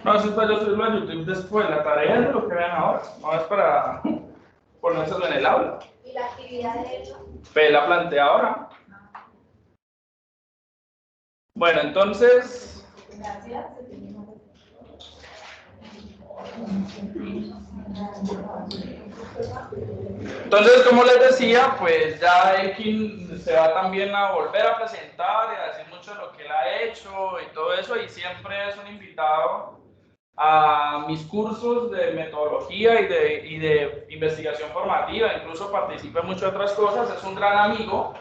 No, eso es para yo subirlo a YouTube después. La tarea es de lo que vean ahora. No es para ponérselo en el aula. ¿Y la actividad de eso? Pues la plantea ahora. Bueno, entonces. Gracias. Entonces, como les decía, pues ya Elkin se va también a volver a presentar y a decir mucho de lo que él ha hecho y todo eso, y siempre es un invitado a mis cursos de metodología y de investigación formativa, incluso participa en muchas otras cosas, es un gran amigo.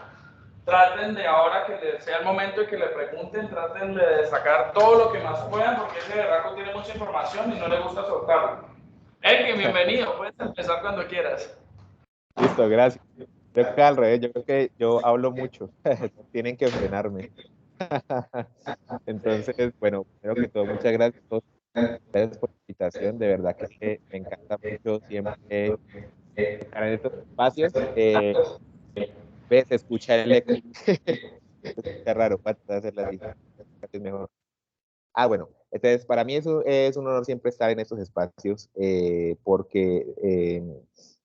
Traten de ahora que sea el momento de que le pregunten, traten de sacar todo lo que más puedan, porque ese berraco tiene mucha información y no le gusta soltarla. Elkin, bienvenido, puedes empezar cuando quieras. Listo, gracias. Creo que al revés, yo creo que yo hablo mucho, tienen que frenarme. Entonces, bueno, primero que todo, muchas gracias a todos ustedes por la invitación, de verdad que me encanta mucho siempre estar en estos espacios. Ves, escucha el eco, se escucha raro, para hacerlo así, es mejor. Ah, bueno, entonces para mí eso es un honor siempre estar en estos espacios porque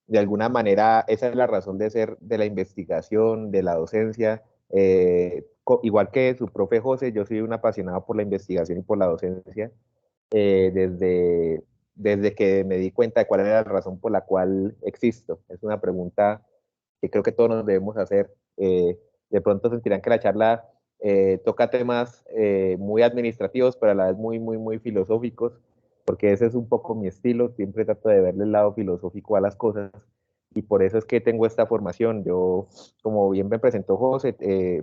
de alguna manera esa es la razón de ser de la investigación, de la docencia. Igual que su profe José, yo soy un apasionado por la investigación y por la docencia desde que me di cuenta de cuál era la razón por la cual existo. Es una pregunta que creo que todos nos debemos hacer. De pronto sentirán que la charla toca temas muy administrativos, pero a la vez muy filosóficos, porque ese es un poco mi estilo, siempre trato de verle el lado filosófico a las cosas, y por eso es que tengo esta formación. Yo, como bien me presentó José,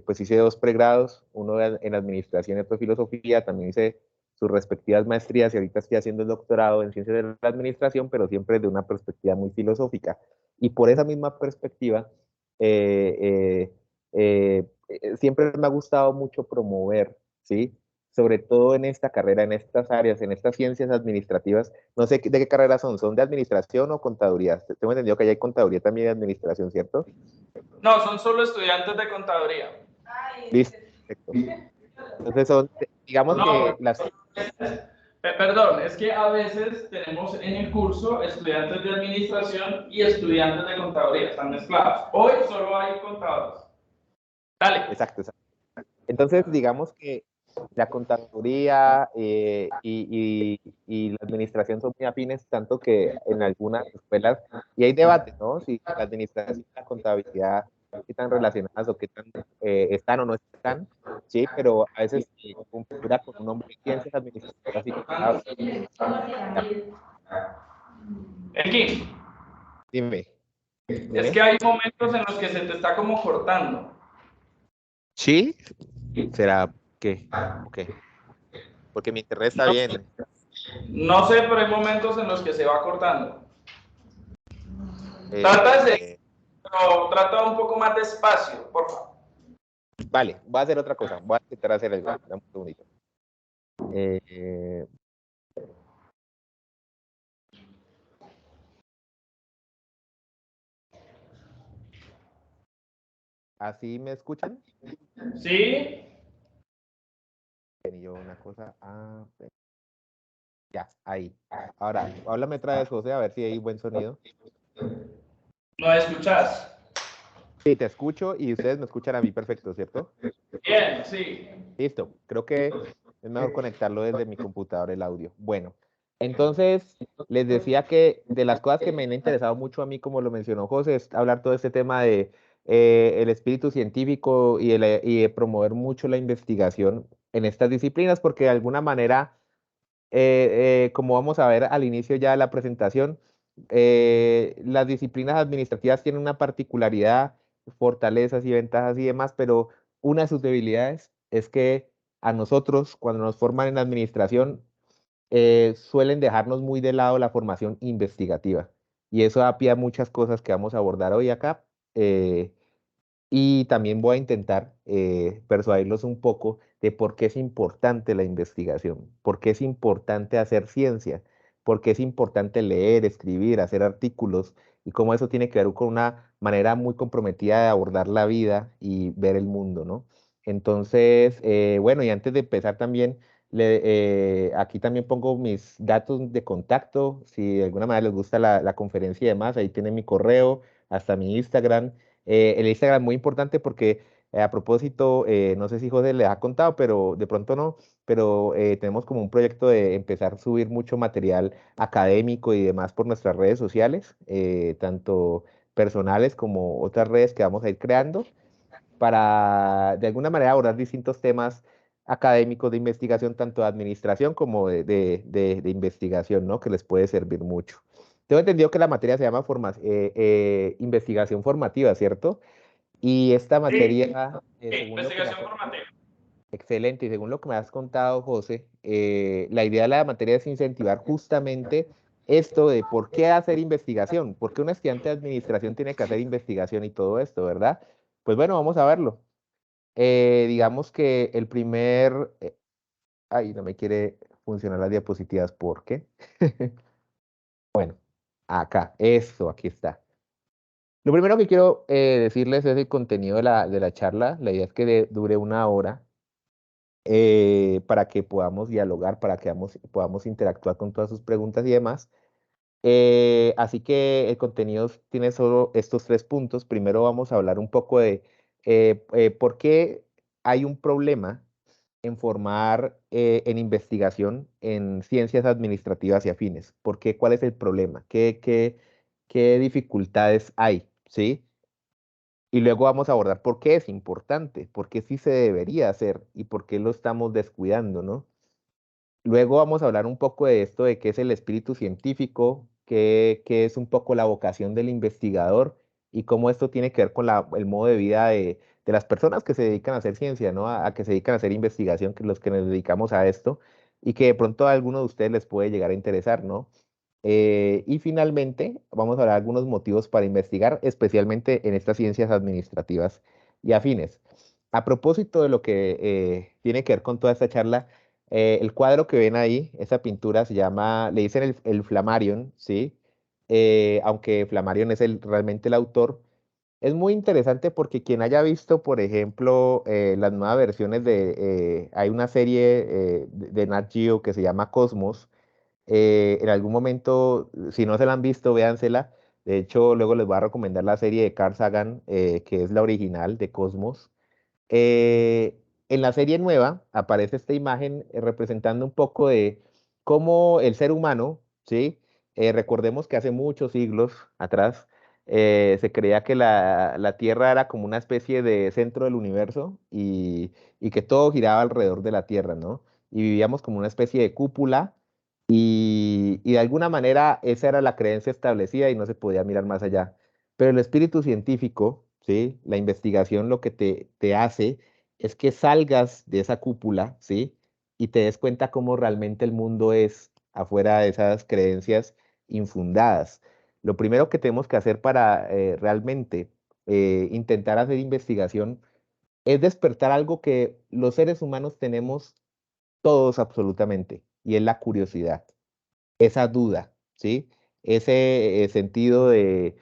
pues hice 2 pregrados, uno en administración y otro en filosofía, también hice sus respectivas maestrías y ahorita estoy haciendo el doctorado en ciencias de la administración, pero siempre de una perspectiva muy filosófica. Y por esa misma perspectiva, eh, siempre me ha gustado mucho promover, ¿sí? Sobre todo en esta carrera, en estas áreas, en estas ciencias administrativas. No sé de qué carrera son de administración o contaduría. Tengo entendido que allá hay contaduría también de administración, ¿cierto? No, son solo estudiantes de contaduría. Listo, perfecto. Entonces son, digamos No, que las... perdón, es que a veces tenemos en el curso estudiantes de administración y estudiantes de contaduría, están mezclados. Hoy solo hay contadores. Dale. Exacto, exacto. Entonces, digamos que la contaduría y la administración son muy afines, tanto que en algunas escuelas, y hay debate, ¿no? Si la administración y la contabilidad están relacionadas o qué tan están o no están, sí, pero a veces se configura con un nombre de ciencias administrativas y contables. Ya, Elkin, dime, es dime. que hay momentos en los que se te está como cortando. ¿Sí? ¿Será que? Ok, porque mi internet está No, bien. no sé, pero hay momentos en los que se va cortando. Trata de seguir, Eh, pero trata un poco más despacio, por favor. vale, voy a hacer otra cosa, voy a intentar hacer algo. Dame un segundito. Eh, ¿Así me escuchan? ¿Sí? Y yo una cosa, ya, ahí. Ahora, háblame otra vez, José, a ver si hay buen sonido. ¿No escuchas? Sí, te escucho y ustedes me escuchan a mí perfecto, ¿cierto? Bien, sí. Listo, creo que es mejor conectarlo desde mi computador el audio. Bueno, entonces les decía que de las cosas que me han interesado mucho a mí, como lo mencionó José, es hablar todo este tema de el espíritu científico y de promover mucho la investigación en estas disciplinas, porque de alguna manera como vamos a ver al inicio ya de la presentación, las disciplinas administrativas tienen una particularidad, fortalezas y ventajas y demás, pero una de sus debilidades es que a nosotros, cuando nos forman en administración, suelen dejarnos muy de lado la formación investigativa. Y eso da pie a muchas cosas que vamos a abordar hoy acá. eh, y también voy a intentar persuadirlos un poco de por qué es importante la investigación, por qué es importante hacer ciencia, por qué es importante leer, escribir, hacer artículos y cómo eso tiene que ver con una manera muy comprometida de abordar la vida y ver el mundo, ¿no? Entonces, bueno, y antes de empezar también, Aquí también pongo mis datos de contacto. Si de alguna manera les gusta la conferencia y demás, ahí tienen mi correo, hasta mi Instagram. El Instagram es muy importante porque a propósito, no sé si José les ha contado, pero de pronto no, pero tenemos como un proyecto de empezar a subir mucho material académico y demás por nuestras redes sociales, tanto personales como otras redes que vamos a ir creando para de alguna manera abordar distintos temas académicos de investigación, tanto de administración como de investigación, ¿no? Que les puede servir mucho. Tengo entendido que la materia se llama investigación formativa, ¿cierto? Y esta Sí, materia, según lo que me investigación has, formativa. excelente, y según lo que me has contado, José, la idea de la materia es incentivar justamente esto de por qué hacer investigación, por qué un estudiante de administración tiene que hacer investigación y todo esto, ¿verdad? Pues bueno, vamos a verlo. Digamos que el primer, ay, no me quiere funcionar las diapositivas, ¿por qué? Bueno, acá, esto, aquí está. Lo primero que quiero decirles es el contenido de la charla. La idea es que dure 1 hora para que podamos dialogar, para que podamos interactuar con todas sus preguntas y demás. Así que el contenido tiene solo estos 3 puntos. Primero vamos a hablar un poco de por qué hay un problema en formar en investigación en ciencias administrativas y afines. ¿Por qué? ¿Cuál es el problema? ¿Qué dificultades hay? ¿Sí? Y luego vamos a abordar por qué es importante, por qué sí se debería hacer y por qué lo estamos descuidando, ¿no? Luego vamos a hablar un poco de esto, de qué es el espíritu científico, qué es un poco la vocación del investigador y cómo esto tiene que ver con el modo de vida de las personas que se dedican a hacer ciencia, ¿no? A que se dedican a hacer investigación, que los que nos dedicamos a esto y que de pronto a alguno de ustedes les puede llegar a interesar, ¿no? Y finalmente vamos a hablar de algunos motivos para investigar, especialmente en estas ciencias administrativas y afines. A propósito de lo que tiene que ver con toda esta charla, el cuadro que ven ahí, esa pintura se llama, le dicen el Flammarion, ¿sí? Aunque Flammarion es realmente el autor. Es muy interesante porque quien haya visto, por ejemplo, las nuevas versiones hay una serie de Nat Geo que se llama Cosmos. En algún momento, si no se la han visto, véansela. De hecho, luego les voy a recomendar la serie de Carl Sagan, que es la original de Cosmos. Eh, en la serie nueva aparece esta imagen representando un poco de cómo el ser humano, ¿sí? Recordemos que hace muchos siglos atrás se creía que la Tierra era como una especie de centro del universo y que todo giraba alrededor de la Tierra, ¿no? Y vivíamos como una especie de cúpula y de alguna manera esa era la creencia establecida y no se podía mirar más allá. Pero el espíritu científico, ¿sí? La investigación lo que te hace es que salgas de esa cúpula, ¿sí? Y te des cuenta cómo realmente el mundo es afuera de esas creencias infundadas. Lo primero que tenemos que hacer para realmente intentar hacer investigación es despertar algo que los seres humanos tenemos todos absolutamente, y es la curiosidad, esa duda, ¿sí? Ese sentido de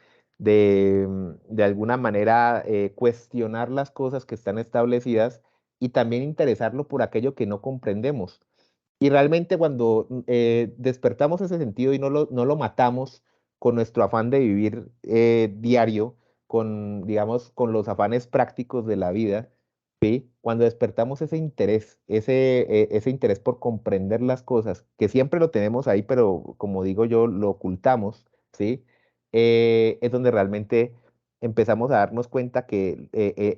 alguna manera cuestionar las cosas que están establecidas y también interesarlo por aquello que no comprendemos. Y realmente cuando despertamos ese sentido y no lo matamos con nuestro afán de vivir diario, con, digamos, con los afanes prácticos de la vida, ¿sí? Cuando despertamos ese interés, ese interés por comprender las cosas, que siempre lo tenemos ahí, pero como digo yo, lo ocultamos, ¿sí? Es donde realmente empezamos a darnos cuenta que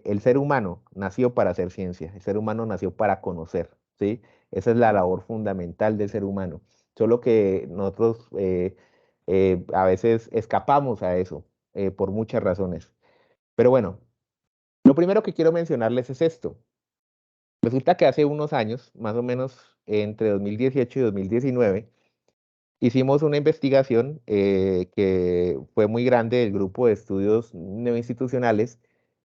el ser humano nació para hacer ciencia, el ser humano nació para conocer, ¿sí? Esa es la labor fundamental del ser humano. Solo que nosotros a veces escapamos a eso por muchas razones. Pero bueno, lo primero que quiero mencionarles es esto. Resulta que hace unos años, más o menos entre 2018 y 2019, hicimos una investigación que fue muy grande del grupo de estudios neoinstitucionales,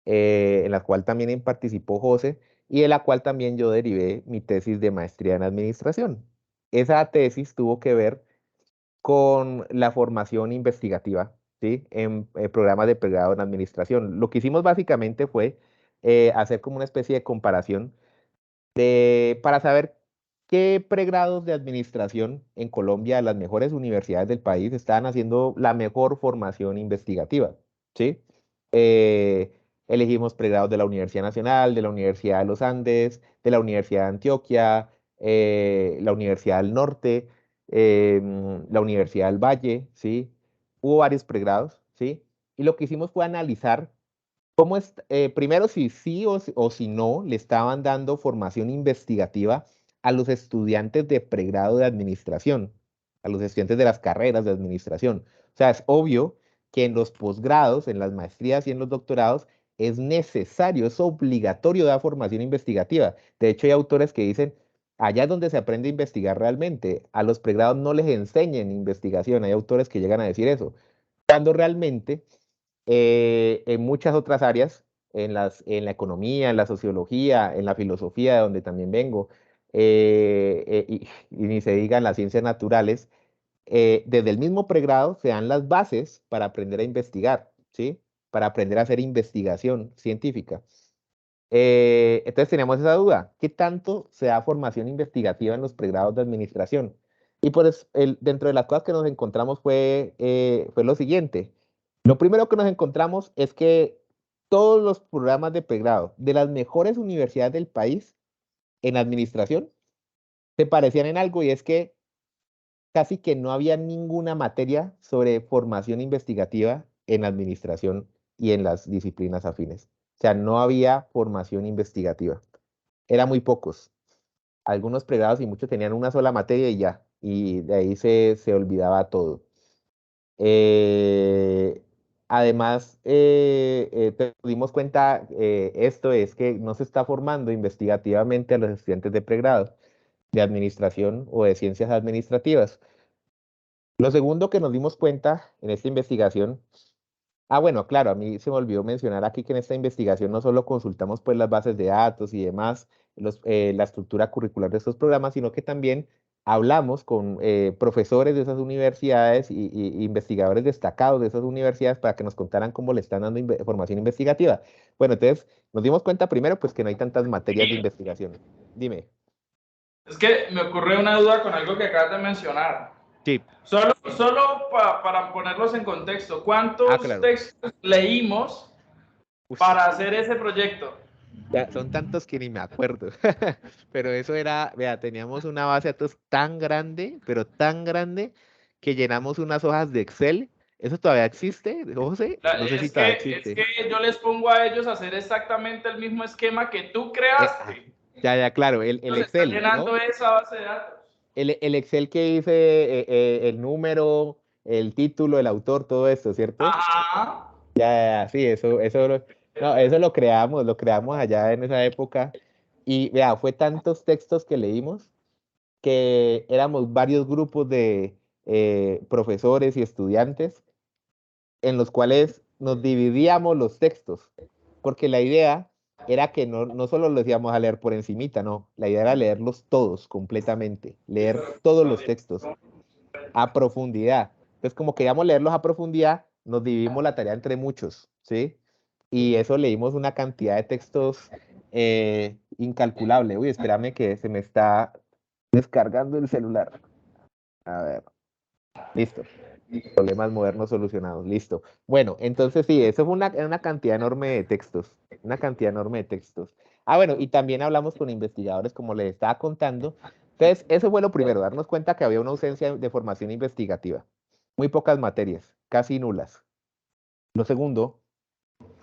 en la cual también participó José y de la cual también yo derivé mi tesis de maestría en administración. Esa tesis tuvo que ver con la formación investigativa, ¿sí? En programas de pregrado en administración. Lo que hicimos básicamente fue hacer como una especie de comparación para saber ¿qué pregrados de administración en Colombia, las mejores universidades del país, estaban haciendo la mejor formación investigativa? ¿Sí? Eh, Elegimos pregrados de la Universidad Nacional, de la Universidad de los Andes, de la Universidad de Antioquia, la Universidad del Norte, la Universidad del Valle, ¿sí? Hubo varios pregrados, ¿sí? Y lo que hicimos fue analizar cómo es, primero si sí o si no le estaban dando formación investigativa a los estudiantes de pregrado de administración, a los estudiantes de las carreras de administración. O sea, es obvio que en los posgrados, en las maestrías y en los doctorados, es necesario, es obligatorio dar formación investigativa. De hecho, hay autores que dicen, allá es donde se aprende a investigar realmente, a los pregrados no les enseñen investigación. Hay autores que llegan a decir eso, cuando realmente en muchas otras áreas, en la economía, en la sociología, en la filosofía, de donde también vengo, y ni se diga en las ciencias naturales, desde el mismo pregrado se dan las bases para aprender a investigar, ¿sí? Para aprender a hacer investigación científica. Entonces teníamos esa duda, ¿qué tanto se da formación investigativa en los pregrados de administración? Y pues dentro de las cosas que nos encontramos fue lo siguiente. Lo primero que nos encontramos es que todos los programas de pregrado de las mejores universidades del país en administración se parecían en algo y es que casi que no había ninguna materia sobre formación investigativa en administración y en las disciplinas afines. O sea, no había formación investigativa. Era muy pocos. Algunos pregrados y muchos tenían una sola materia y ya. Y de ahí se olvidaba todo. Eh, Además, nos dimos cuenta, esto es que no se está formando investigativamente a los estudiantes de pregrado, de administración o de ciencias administrativas. Lo segundo que nos dimos cuenta en esta investigación, bueno, claro, a mí se me olvidó mencionar aquí que en esta investigación no solo consultamos pues las bases de datos y demás, la estructura curricular de estos programas, sino que también hablamos con profesores de esas universidades y investigadores destacados de esas universidades para que nos contaran cómo le están dando formación investigativa. Bueno, entonces nos dimos cuenta primero pues que no hay tantas materias de investigación. Dime. Es que me ocurre una duda con algo que acabas de mencionar. Sí. Para ponerlos en contexto, Ah, ¿cuántos claro. textos leímos Ush. para hacer ese proyecto? Ya, son tantos que ni me acuerdo. Pero eso era, vea, teníamos una base de datos tan grande, pero tan grande, que llenamos unas hojas de Excel. ¿Eso todavía existe, José? No sé si todavía Es existe. que yo les pongo a ellos a hacer exactamente el mismo esquema que tú Eh, ah, creaste. ya, ya, claro, el Entonces están Excel, llenando ¿no? esa base de datos. El Excel que dice el número, el título, el autor, todo esto, ¿cierto? Ajá. Ya, ya, ya, sí, no, eso lo creamos allá en esa época. Y vea, fue tantos textos que leímos que éramos varios grupos de profesores y estudiantes en los cuales nos dividíamos los textos, porque la idea era que no solo los íbamos a leer por encimita, no, la idea era leerlos todos completamente, leer todos los textos a profundidad. Entonces, como queríamos leerlos a profundidad, nos dividimos la tarea entre muchos, ¿sí? Y eso leímos una cantidad de textos incalculable. Uy, espérame que se me está descargando el celular. A ver, listo. Problemas modernos solucionados, listo. Bueno, entonces sí, eso fue una cantidad enorme de textos, una cantidad enorme de textos. Bueno, y también hablamos con investigadores, como les estaba contando. Entonces, eso fue lo primero, darnos cuenta que había una ausencia de formación investigativa. Muy pocas materias, casi nulas. Lo segundo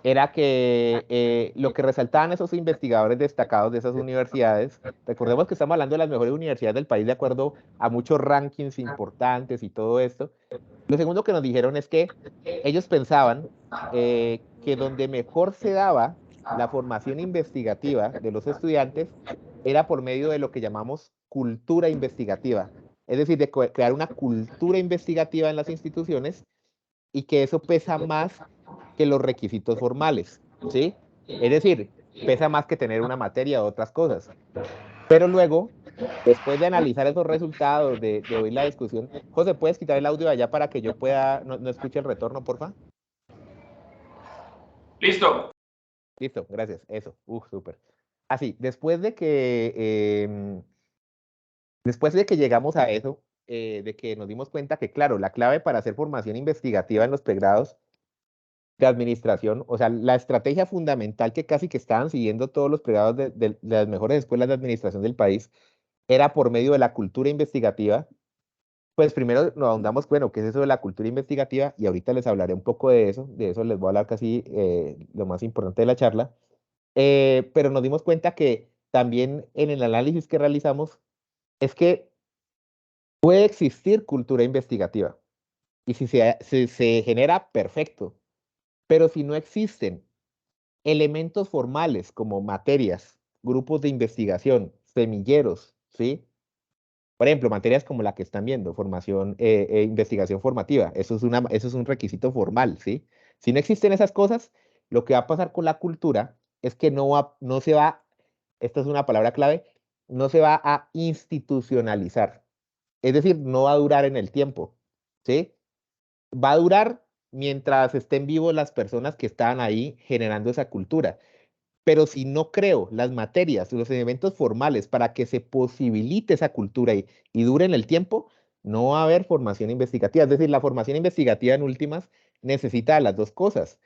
era que lo que resaltaban esos investigadores destacados de esas universidades, recordemos que estamos hablando de las mejores universidades del país de acuerdo a muchos rankings importantes y todo esto. Lo segundo que nos dijeron es que ellos pensaban que donde mejor se daba la formación investigativa de los estudiantes era por medio de lo que llamamos cultura investigativa, es decir, de crear una cultura investigativa en las instituciones y que eso pesa más que los requisitos formales, ¿sí? Es decir, pesa más que tener una materia o otras cosas. Pero luego, después de analizar esos resultados, de oír la discusión, José, ¿puedes quitar el audio de allá para que yo pueda, no escuche el retorno, porfa? Listo. Listo, gracias. Eso, súper. Así, después de que Después de que llegamos a eso, de que nos dimos cuenta que, claro, la clave para hacer formación investigativa en los pregrados de administración, o sea, la estrategia fundamental que casi que estaban siguiendo todos los pregrados de las mejores escuelas de administración del país, era por medio de la cultura investigativa. Pues primero nos ahondamos, bueno, ¿qué es eso de la cultura investigativa? Y ahorita les hablaré un poco de eso les voy a hablar casi lo más importante de la charla. Pero nos dimos cuenta que también en el análisis que realizamos es que puede existir cultura investigativa. Y si se genera, perfecto. Pero si no existen elementos formales como materias, grupos de investigación, semilleros, ¿sí? Por ejemplo, materias como la que están viendo, formación, investigación formativa, eso es un requisito formal, ¿sí? Si no existen esas cosas, lo que va a pasar con la cultura es que no se va, esta es una palabra clave, no se va a institucionalizar. Es decir, no va a durar en el tiempo, ¿sí? Va a durar mientras estén vivos las personas que estaban ahí generando esa cultura. Pero si no creo las materias, los elementos formales para que se posibilite esa cultura y dure en el tiempo, no va a haber formación investigativa. Es decir, la formación investigativa en últimas necesita de las dos cosas.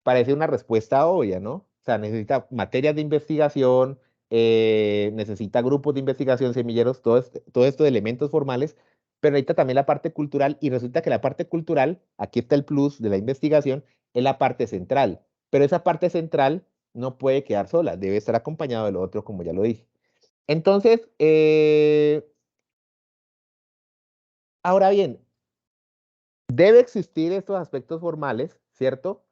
Parece una respuesta obvia, ¿no? O sea, necesita materias de investigación, necesita grupos de investigación, semilleros, todo esto de elementos formales, pero necesita también la parte cultural y resulta que la parte cultural, aquí está el plus de la investigación, es la parte central, pero esa parte central no puede quedar sola, debe estar acompañado de lo otro, como ya lo dije. Entonces, ahora bien, debe existir estos aspectos formales, ¿cierto?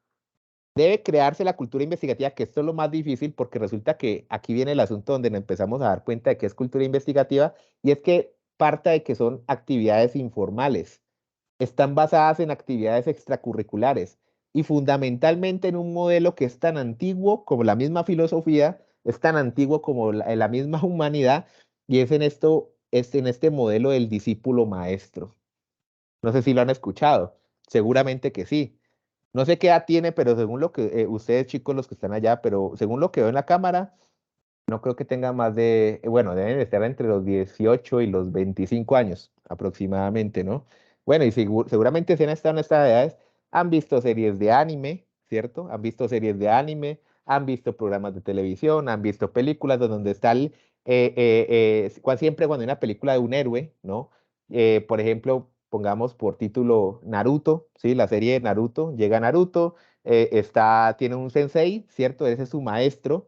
Debe crearse la cultura investigativa, que esto es lo más difícil porque resulta que aquí viene el asunto donde nos empezamos a dar cuenta de que es cultura investigativa y es que parte de que son actividades informales, están basadas en actividades extracurriculares y fundamentalmente en un modelo que es tan antiguo como la misma filosofía, es tan antiguo como la misma humanidad y es en este modelo del discípulo maestro. No sé si lo han escuchado, seguramente que sí. No sé qué edad tiene, pero según lo que ustedes chicos los que están allá, pero según lo que veo en la cámara, no creo que tenga más de, bueno, deben estar entre los 18 y los 25 años aproximadamente, ¿no? Bueno, y seguramente si han estado en estas edades, han visto series de anime, ¿cierto? Han visto series de anime, han visto programas de televisión, han visto películas donde está siempre cuando hay una película de un héroe, ¿no? Por ejemplo, pongamos por título Naruto, ¿sí? La serie de Naruto, llega Naruto, tiene un sensei, ¿cierto? Ese es su maestro,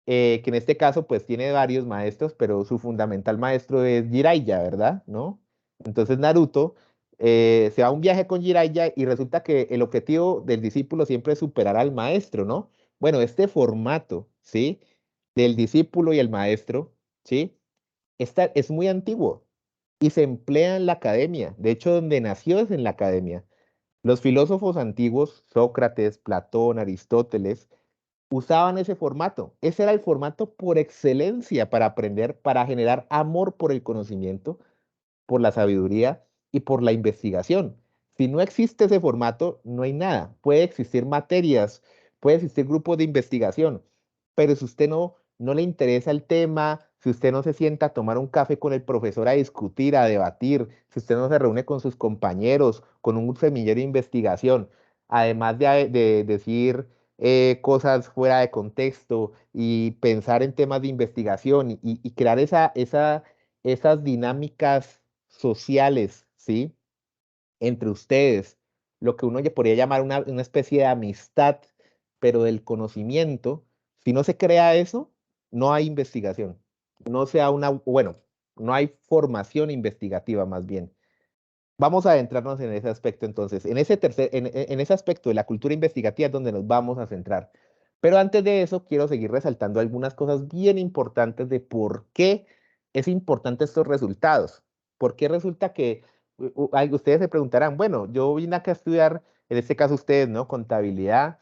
que en este caso pues tiene varios maestros, pero su fundamental maestro es Jiraiya, ¿verdad? ¿No? Entonces Naruto se va a un viaje con Jiraiya y resulta que el objetivo del discípulo siempre es superar al maestro, ¿no? Bueno, este formato, ¿sí? Del discípulo y el maestro, ¿sí? Es muy antiguo y se emplea en la academia. De hecho, donde nació es en la academia. Los filósofos antiguos, Sócrates, Platón, Aristóteles, usaban ese formato. Ese era el formato por excelencia para aprender, para generar amor por el conocimiento, por la sabiduría y por la investigación. Si no existe ese formato, no hay nada. Puede existir materias, puede existir grupos de investigación, pero si usted no le interesa el tema, si usted no se sienta a tomar un café con el profesor a discutir, a debatir, si usted no se reúne con sus compañeros, con un semillero de investigación, además de decir cosas fuera de contexto y pensar en temas de investigación y crear esas dinámicas sociales, ¿sí? Entre ustedes, lo que uno ya podría llamar una especie de amistad, pero del conocimiento. Si no se crea eso, no hay investigación. No sea bueno, no hay formación investigativa más bien. Vamos a adentrarnos en ese aspecto entonces. En ese aspecto de la cultura investigativa es donde nos vamos a centrar. Pero antes de eso, quiero seguir resaltando algunas cosas bien importantes de por qué es importante estos resultados. ¿Por qué resulta que ustedes se preguntarán, bueno, yo vine acá a estudiar, en este caso ustedes, ¿no? Contabilidad.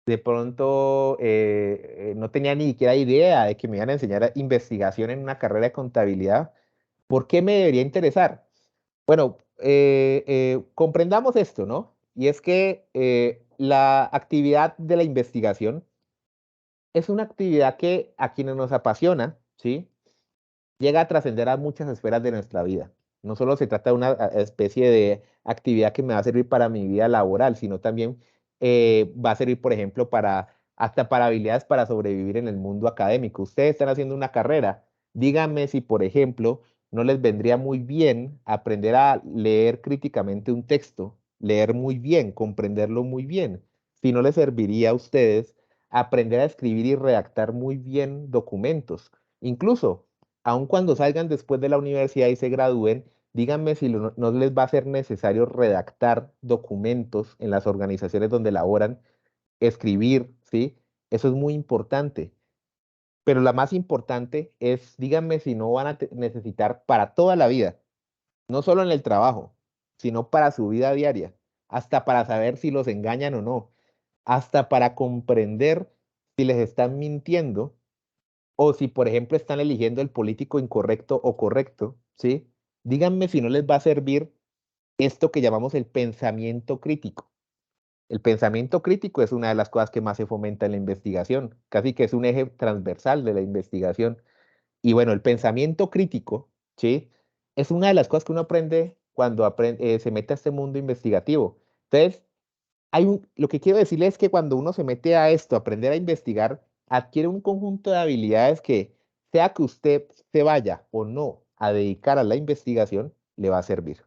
De pronto no tenía ni siquiera idea de que me iban a enseñar investigación en una carrera de contabilidad. ¿Por qué me debería interesar? Bueno, comprendamos esto, ¿no? Y es que la actividad de la investigación es una actividad que a quienes nos apasiona, ¿sí? llega a trascender a muchas esferas de nuestra vida. No solo se trata de una especie de actividad que me va a servir para mi vida laboral, sino también va a servir, por ejemplo, hasta para habilidades para sobrevivir en el mundo académico. Ustedes están haciendo una carrera. Díganme si, por ejemplo, no les vendría muy bien aprender a leer críticamente un texto, leer muy bien, comprenderlo muy bien. Si no les serviría a ustedes aprender a escribir y redactar muy bien documentos. Incluso aun cuando salgan después de la universidad y se gradúen, díganme si no les va a ser necesario redactar documentos en las organizaciones donde laboran, escribir, ¿sí? Eso es muy importante. Pero la más importante es, díganme si no van a necesitar para toda la vida, no solo en el trabajo, sino para su vida diaria, hasta para saber si los engañan o no, hasta para comprender si les están mintiendo o si, por ejemplo, están eligiendo el político incorrecto o correcto, ¿sí? Díganme si no les va a servir esto que llamamos el pensamiento crítico. El pensamiento crítico es una de las cosas que más se fomenta en la investigación, casi que es un eje transversal de la investigación. Y bueno, el pensamiento crítico, ¿sí? Es una de las cosas que uno aprende cuando se mete a este mundo investigativo. Entonces, lo que quiero decirles es que cuando uno se mete a esto, a aprender a investigar, adquiere un conjunto de habilidades que, sea que usted se vaya o no a dedicar a la investigación, le va a servir.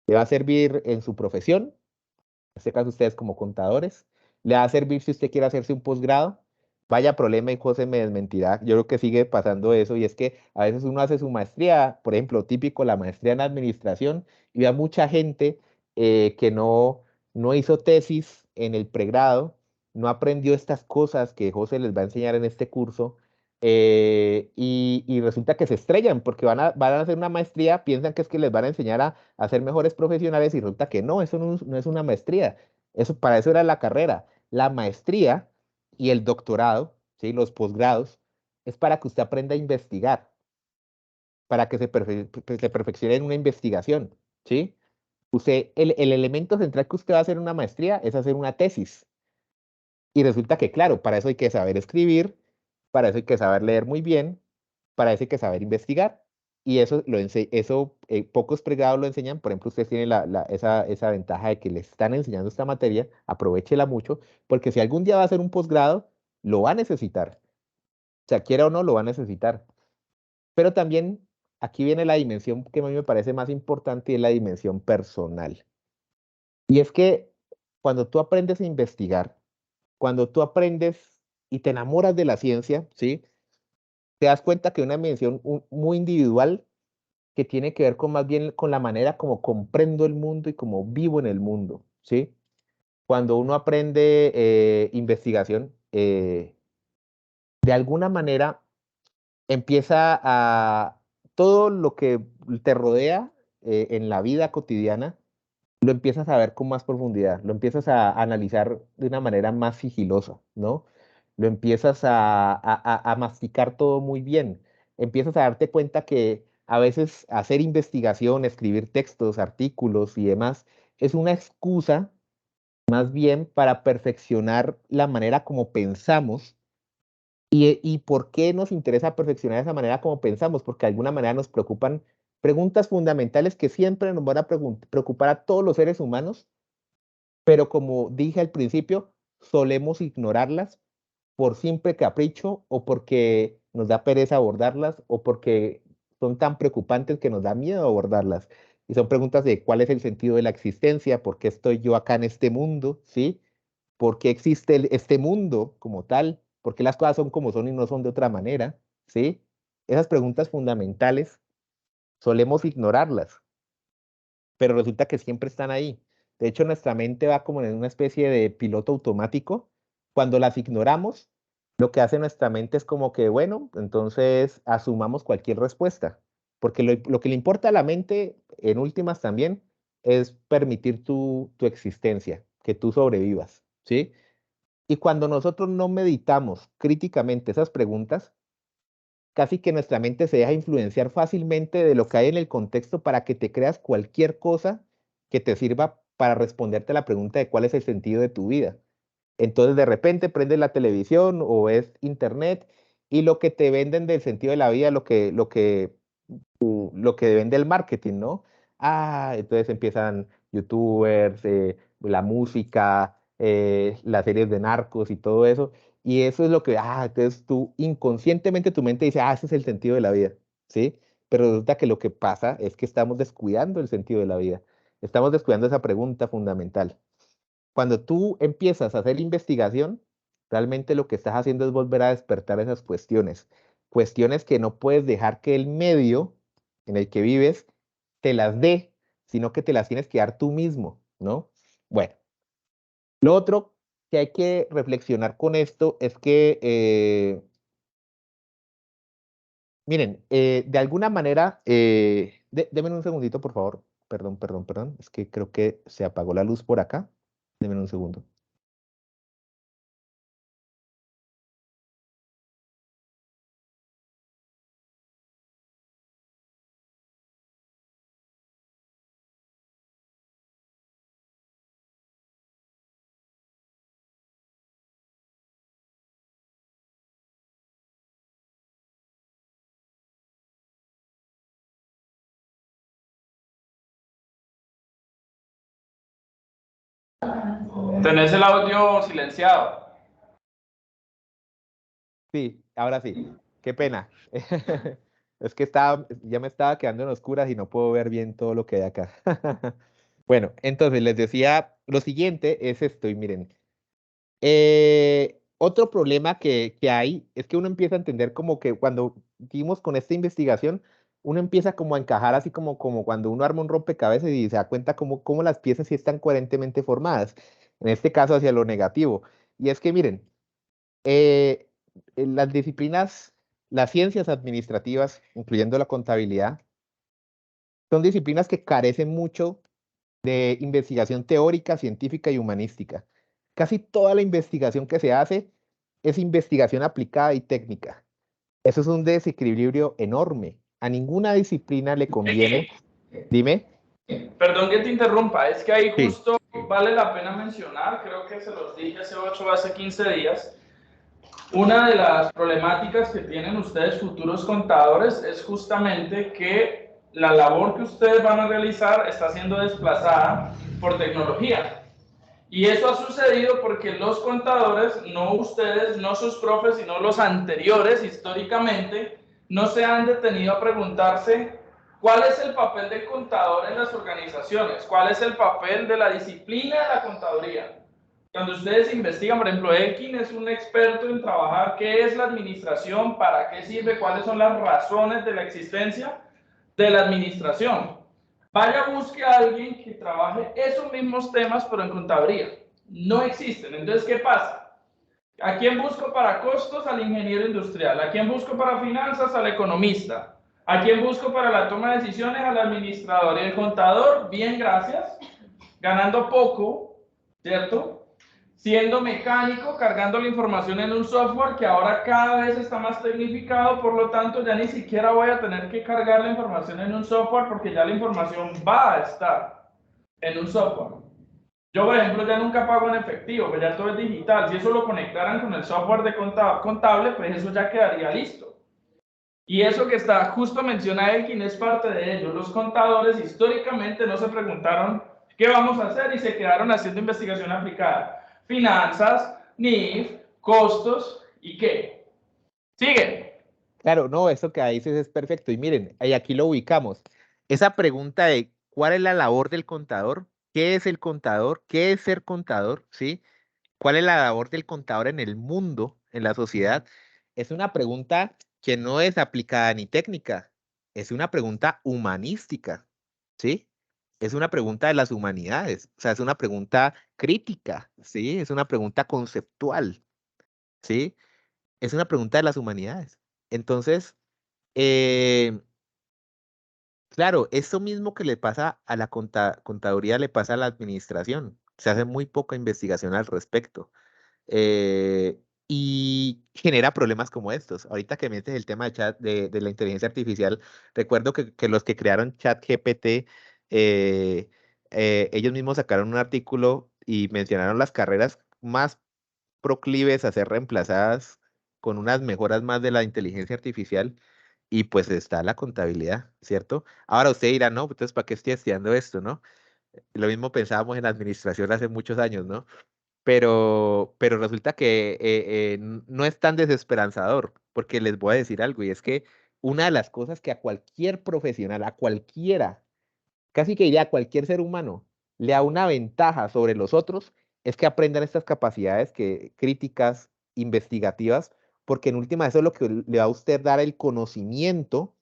Le va a servir en su profesión, en este caso ustedes como contadores, le va a servir si usted quiere hacerse un posgrado. Vaya problema y José me desmentirá, yo creo que sigue pasando eso y es que a veces uno hace su maestría, por ejemplo, típico la maestría en administración y ve a mucha gente que no hizo tesis en el pregrado, no aprendió estas cosas que José les va a enseñar en este curso y resulta que se estrellan porque van a hacer una maestría, piensan que es que les van a enseñar a ser mejores profesionales y resulta que no, eso no es una maestría, eso, para eso era la carrera. La maestría y el doctorado, ¿sí? Los posgrados, es para que usted aprenda a investigar, para que se perfeccione en una investigación, ¿sí? El elemento central que usted va a hacer en una maestría es hacer una tesis. Y resulta que, claro, para eso hay que saber escribir, para eso hay que saber leer muy bien, para eso hay que saber investigar. Y pocos pregrados lo enseñan. Por ejemplo, ustedes tienen esa ventaja de que les están enseñando esta materia, aprovéchela mucho, porque si algún día va a hacer un posgrado, lo va a necesitar. O sea, quiera o no, lo va a necesitar. Pero también aquí viene la dimensión que a mí me parece más importante y es la dimensión personal. Y es que cuando tú aprendes a investigar, cuando tú aprendes y te enamoras de la ciencia, ¿sí? Te das cuenta que una dimensión muy individual que tiene que ver con más bien con la manera como comprendo el mundo y como vivo en el mundo, ¿sí? Cuando uno aprende investigación, de alguna manera empieza a todo lo que te rodea en la vida cotidiana lo empiezas a ver con más profundidad, lo empiezas a analizar de una manera más sigilosa, ¿no? Lo empiezas a masticar todo muy bien, empiezas a darte cuenta que a veces hacer investigación, escribir textos, artículos y demás es una excusa más bien para perfeccionar la manera como pensamos. ¿Y por qué nos interesa perfeccionar esa manera como pensamos? Porque de alguna manera nos preocupan preguntas fundamentales que siempre nos van a preocupar a todos los seres humanos, pero como dije al principio, solemos ignorarlas por simple capricho o porque nos da pereza abordarlas o porque son tan preocupantes que nos da miedo abordarlas. Y son preguntas de cuál es el sentido de la existencia, por qué estoy yo acá en este mundo, ¿sí? ¿Por qué existe este mundo como tal? ¿Por qué las cosas son como son y no son de otra manera? ¿Sí? Esas preguntas fundamentales solemos ignorarlas, pero resulta que siempre están ahí. De hecho, nuestra mente va como en una especie de piloto automático. Cuando las ignoramos, lo que hace nuestra mente es como que, bueno, entonces asumamos cualquier respuesta, porque lo que le importa a la mente, en últimas también, es permitir tu existencia, que tú sobrevivas, ¿sí? Y cuando nosotros no meditamos críticamente esas preguntas, casi que nuestra mente se deja influenciar fácilmente de lo que hay en el contexto para que te creas cualquier cosa que te sirva para responderte a la pregunta de cuál es el sentido de tu vida. Entonces de repente prendes la televisión o ves internet y lo que te venden del sentido de la vida, lo que vende el marketing, ¿no? Entonces empiezan youtubers, la música, las series de narcos y todo eso. Y eso es lo que, entonces tú inconscientemente tu mente dice, ese es el sentido de la vida, ¿sí? Pero resulta que lo que pasa es que estamos descuidando el sentido de la vida. Estamos descuidando esa pregunta fundamental. Cuando tú empiezas a hacer investigación, realmente lo que estás haciendo es volver a despertar esas cuestiones. Cuestiones que no puedes dejar que el medio en el que vives te las dé, sino que te las tienes que dar tú mismo, ¿no? Bueno, lo otro que hay que reflexionar con esto es que, miren, de alguna manera, denme un segundito, por favor. Perdón, perdón, perdón. Es que creo que se apagó la luz por acá. Denme un segundo. Tenés el audio silenciado. Sí, ahora sí. Qué pena. Es que ya me estaba quedando en oscuras y no puedo ver bien todo lo que hay acá. Bueno, entonces les decía, lo siguiente es esto, y miren, otro problema que hay es que uno empieza a entender como que cuando dimos con esta investigación, uno empieza como a encajar así como cuando uno arma un rompecabezas y se da cuenta como las piezas sí están coherentemente formadas, en este caso hacia lo negativo. Y es que miren, eh, en las disciplinas, las ciencias administrativas, incluyendo la contabilidad, son disciplinas que carecen mucho de investigación teórica, científica y humanística. Casi toda la investigación que se hace es investigación aplicada y técnica. Eso es un desequilibrio enorme. A ninguna disciplina le conviene. Dime. Perdón que te interrumpa, es que ahí Sí. justo vale la pena mencionar, creo que se los dije hace 8 o hace 15 días, una de las problemáticas que tienen ustedes futuros contadores es justamente que la labor que ustedes van a realizar está siendo desplazada por tecnología. Y eso ha sucedido porque los contadores, no ustedes, no sus profes, sino los anteriores históricamente, no se han detenido a preguntarse cuál es el papel del contador en las organizaciones, cuál es el papel de la disciplina de la contaduría. Cuando ustedes investigan, por ejemplo, Elkin es un experto en trabajar qué es la administración, para qué sirve, cuáles son las razones de la existencia de la administración. Vaya, busque a alguien que trabaje esos mismos temas, pero en contaduría. No existen. Entonces, ¿qué pasa? ¿A quién busco para costos? Al ingeniero industrial. ¿A quién busco para finanzas? Al economista. ¿A quién busco para la toma de decisiones? Al administrador. Y el contador, bien, gracias, ganando poco, ¿cierto? Siendo mecánico, cargando la información en un software que ahora cada vez está más tecnificado, por lo tanto ya ni siquiera voy a tener que cargar la información en un software porque ya la información va a estar en un software. Yo, por ejemplo, ya nunca pago en efectivo, pues ya todo es digital. Si eso lo conectaran con el software de contable, pues eso ya quedaría listo. Y eso que está justo menciona Elkin es parte de ello. Los contadores históricamente no se preguntaron qué vamos a hacer y se quedaron haciendo investigación aplicada. Finanzas, NIF, costos y qué. Sigue. Claro, no, eso que dices es perfecto. Y miren, ahí aquí lo ubicamos. Esa pregunta de cuál es la labor del contador, qué es el contador, qué es ser contador, ¿sí? ¿Cuál es la labor del contador en el mundo, en la sociedad? Es una pregunta que no es aplicada ni técnica, es una pregunta humanística, ¿sí? Es una pregunta de las humanidades, o sea, es una pregunta crítica, ¿sí? Es una pregunta conceptual, ¿sí? Es una pregunta de las humanidades. Entonces, eh, claro, eso mismo que le pasa a la contaduría le pasa a la administración. Se hace muy poca investigación al respecto. eh, y genera problemas como estos. Ahorita que metes el tema de la inteligencia artificial, recuerdo que los que crearon ChatGPT, ellos mismos sacaron un artículo y mencionaron las carreras más proclives a ser reemplazadas con unas mejoras más de la inteligencia artificial y pues está la contabilidad, ¿cierto? Ahora usted dirá, no, entonces ¿para qué estoy estudiando esto, no? Lo mismo pensábamos en administración hace muchos años, ¿no? Pero resulta que no es tan desesperanzador, porque les voy a decir algo, y es que una de las cosas que a cualquier profesional, a cualquiera, casi que diría a cualquier ser humano, le da una ventaja sobre los otros, es que aprendan estas capacidades críticas, investigativas, porque en última eso es lo que le va a usted dar el conocimiento.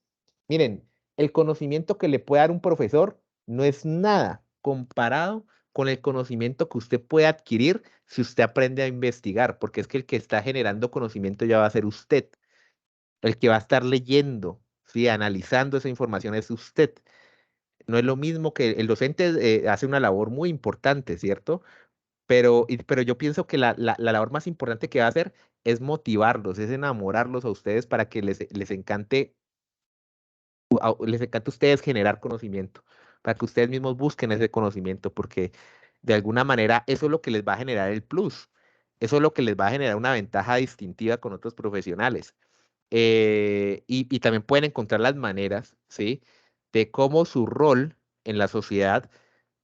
Miren, el conocimiento que le puede dar un profesor no es nada comparado con el conocimiento que usted puede adquirir si usted aprende a investigar, porque es que el que está generando conocimiento ya va a ser usted, el que va a estar leyendo, ¿sí? Analizando esa información es usted. No es lo mismo que el docente hace una labor muy importante, ¿cierto? Pero yo pienso que la labor más importante que va a hacer es motivarlos, es enamorarlos a ustedes para que les encante, les encante a ustedes generar conocimiento, para que ustedes mismos busquen ese conocimiento, porque de alguna manera eso es lo que les va a generar el plus, eso es lo que les va a generar una ventaja distintiva con otros profesionales. Y también pueden encontrar las maneras, ¿sí? De cómo su rol en la sociedad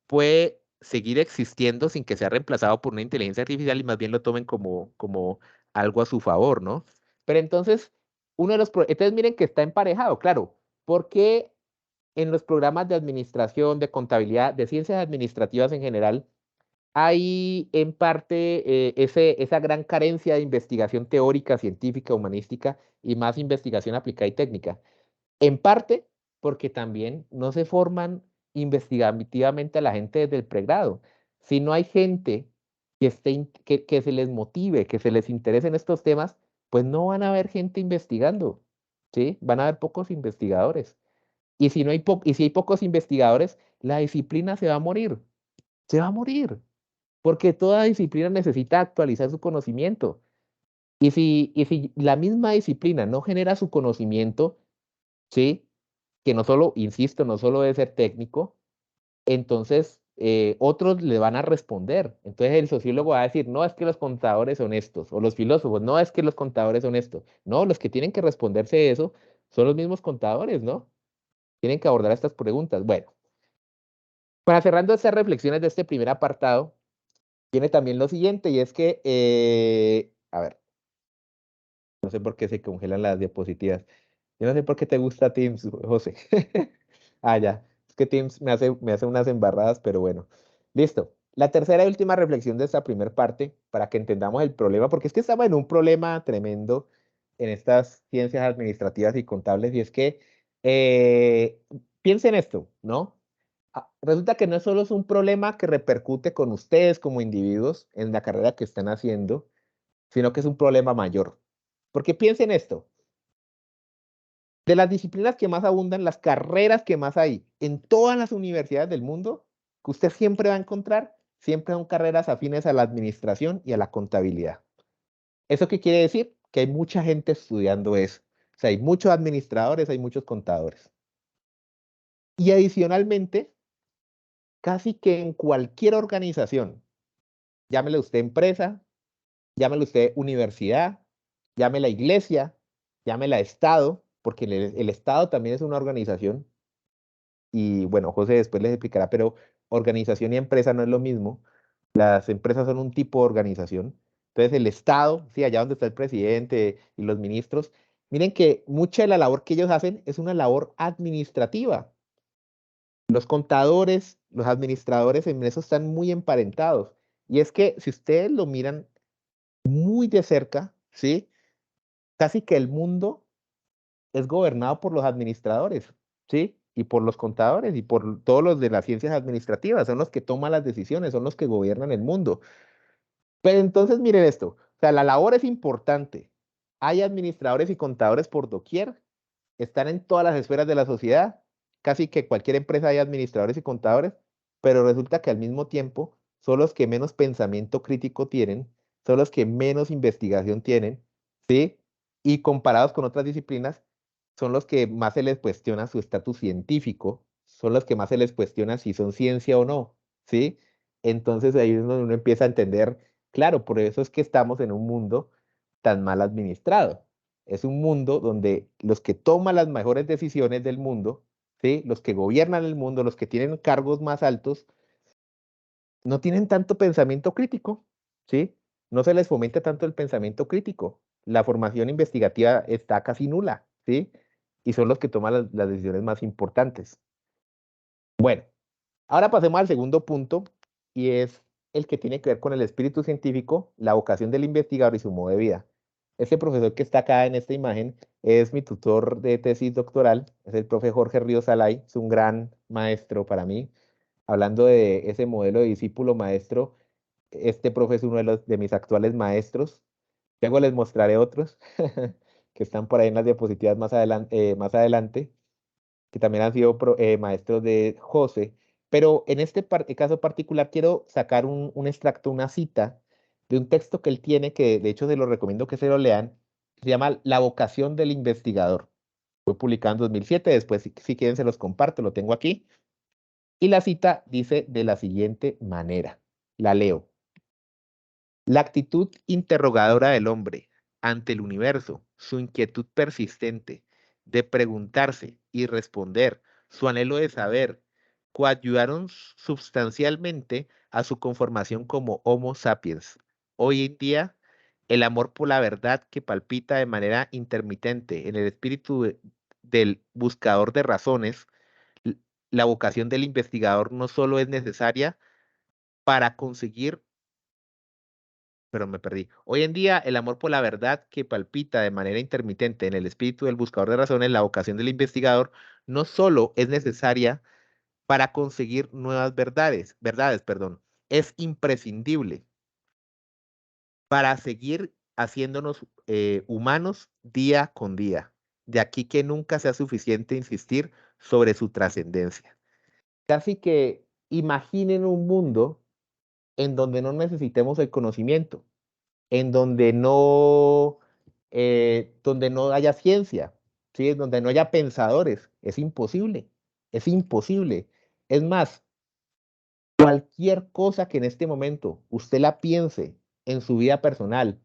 puede seguir existiendo sin que sea reemplazado por una inteligencia artificial y más bien lo tomen como algo a su favor, ¿no? Pero entonces, entonces miren que está emparejado, claro, porque en los programas de administración, de contabilidad, de ciencias administrativas en general, hay en parte esa gran carencia de investigación teórica, científica, humanística y más investigación aplicada y técnica. En parte porque también no se forman investigativamente a la gente desde el pregrado. Si no hay gente que se les motive, que se les interese en estos temas, pues no van a haber gente investigando, ¿sí? Van a haber pocos investigadores. Y si hay pocos investigadores, la disciplina se va a morir, porque toda disciplina necesita actualizar su conocimiento. Y si la misma disciplina no genera su conocimiento, ¿sí? Que no solo, insisto, no solo debe ser técnico, entonces otros le van a responder. Entonces el sociólogo va a decir, no es que los contadores son estos, o los filósofos, no es que los contadores son estos. No, los que tienen que responderse eso son los mismos contadores, ¿no? Tienen que abordar estas preguntas. Bueno, para cerrando estas reflexiones de este primer apartado, tiene también lo siguiente, y es que, a ver, no sé por qué se congelan las diapositivas. Yo no sé por qué te gusta Teams, José. Ah, ya. Es que Teams me hace unas embarradas, pero bueno. Listo. La tercera y última reflexión de esta primera parte, para que entendamos el problema, porque es que estamos en un problema tremendo en estas ciencias administrativas y contables, y es que piensen esto, ¿no? Resulta que no solo es un problema que repercute con ustedes como individuos en la carrera que están haciendo, sino que es un problema mayor. Porque piensen esto, de las disciplinas que más abundan, las carreras que más hay en todas las universidades del mundo, que usted siempre va a encontrar, siempre son carreras afines a la administración y a la contabilidad. ¿Eso qué quiere decir? Que hay mucha gente estudiando eso. O sea, hay muchos administradores, hay muchos contadores. Y adicionalmente, casi que en cualquier organización, llámele usted empresa, llámele usted universidad, llámela iglesia, llámela Estado, porque el Estado también es una organización. Y bueno, José después les explicará, pero organización y empresa no es lo mismo. Las empresas son un tipo de organización. Entonces el Estado, sí, allá donde está el presidente y los ministros, miren que mucha de la labor que ellos hacen es una labor administrativa. Los contadores, los administradores en eso están muy emparentados. Y es que si ustedes lo miran muy de cerca, ¿sí? Casi que el mundo es gobernado por los administradores, ¿sí? Y por los contadores y por todos los de las ciencias administrativas, son los que toman las decisiones, son los que gobiernan el mundo. Pero entonces miren esto, o sea, la labor es importante. Hay administradores y contadores por doquier, están en todas las esferas de la sociedad, casi que cualquier empresa hay administradores y contadores, pero resulta que al mismo tiempo son los que menos pensamiento crítico tienen, son los que menos investigación tienen, ¿sí? Y comparados con otras disciplinas, son los que más se les cuestiona su estatus científico, son los que más se les cuestiona si son ciencia o no, ¿sí? Entonces ahí es donde uno empieza a entender, claro, por eso es que estamos en un mundo tan mal administrado. Es un mundo donde los que toman las mejores decisiones del mundo, ¿sí? Los que gobiernan el mundo, los que tienen cargos más altos, no tienen tanto pensamiento crítico, ¿sí? No se les fomenta tanto el pensamiento crítico. La formación investigativa está casi nula, ¿sí? Y son los que toman las decisiones más importantes. Bueno, ahora pasemos al segundo punto y es el que tiene que ver con el espíritu científico, la vocación del investigador y su modo de vida. Este profesor que está acá en esta imagen es mi tutor de tesis doctoral, es el profe Jorge Ríos Salay, es un gran maestro para mí. Hablando de ese modelo de discípulo maestro, este profe es uno de mis actuales maestros. Luego les mostraré otros que están por ahí en las diapositivas más adelante, que también han sido maestros de José. Pero en este caso particular quiero sacar un extracto, una cita de un texto que él tiene, que de hecho se lo recomiendo que se lo lean, que se llama La vocación del investigador. Fue publicado en 2007, después si quieren se los comparto, lo tengo aquí. Y la cita dice de la siguiente manera, la leo. La actitud interrogadora del hombre ante el universo, su inquietud persistente de preguntarse y responder, su anhelo de saber, coadyuvaron sustancialmente a su conformación como Homo sapiens. Hoy en día, el amor por la verdad que palpita de manera intermitente en el espíritu del buscador de razones, l- la vocación del investigador no solo es necesaria para conseguir, pero me perdí. Hoy en día, el amor por la verdad que palpita de manera intermitente en el espíritu del buscador de razones, la vocación del investigador, no solo es necesaria para conseguir nuevas verdades, es imprescindible para seguir haciéndonos humanos día con día. De aquí que nunca sea suficiente insistir sobre su trascendencia. Casi que imaginen un mundo en donde no necesitemos el conocimiento, en donde no haya ciencia, ¿sí? Donde no haya pensadores. Es imposible, es imposible. Es más, cualquier cosa que en este momento usted la piense en su vida personal,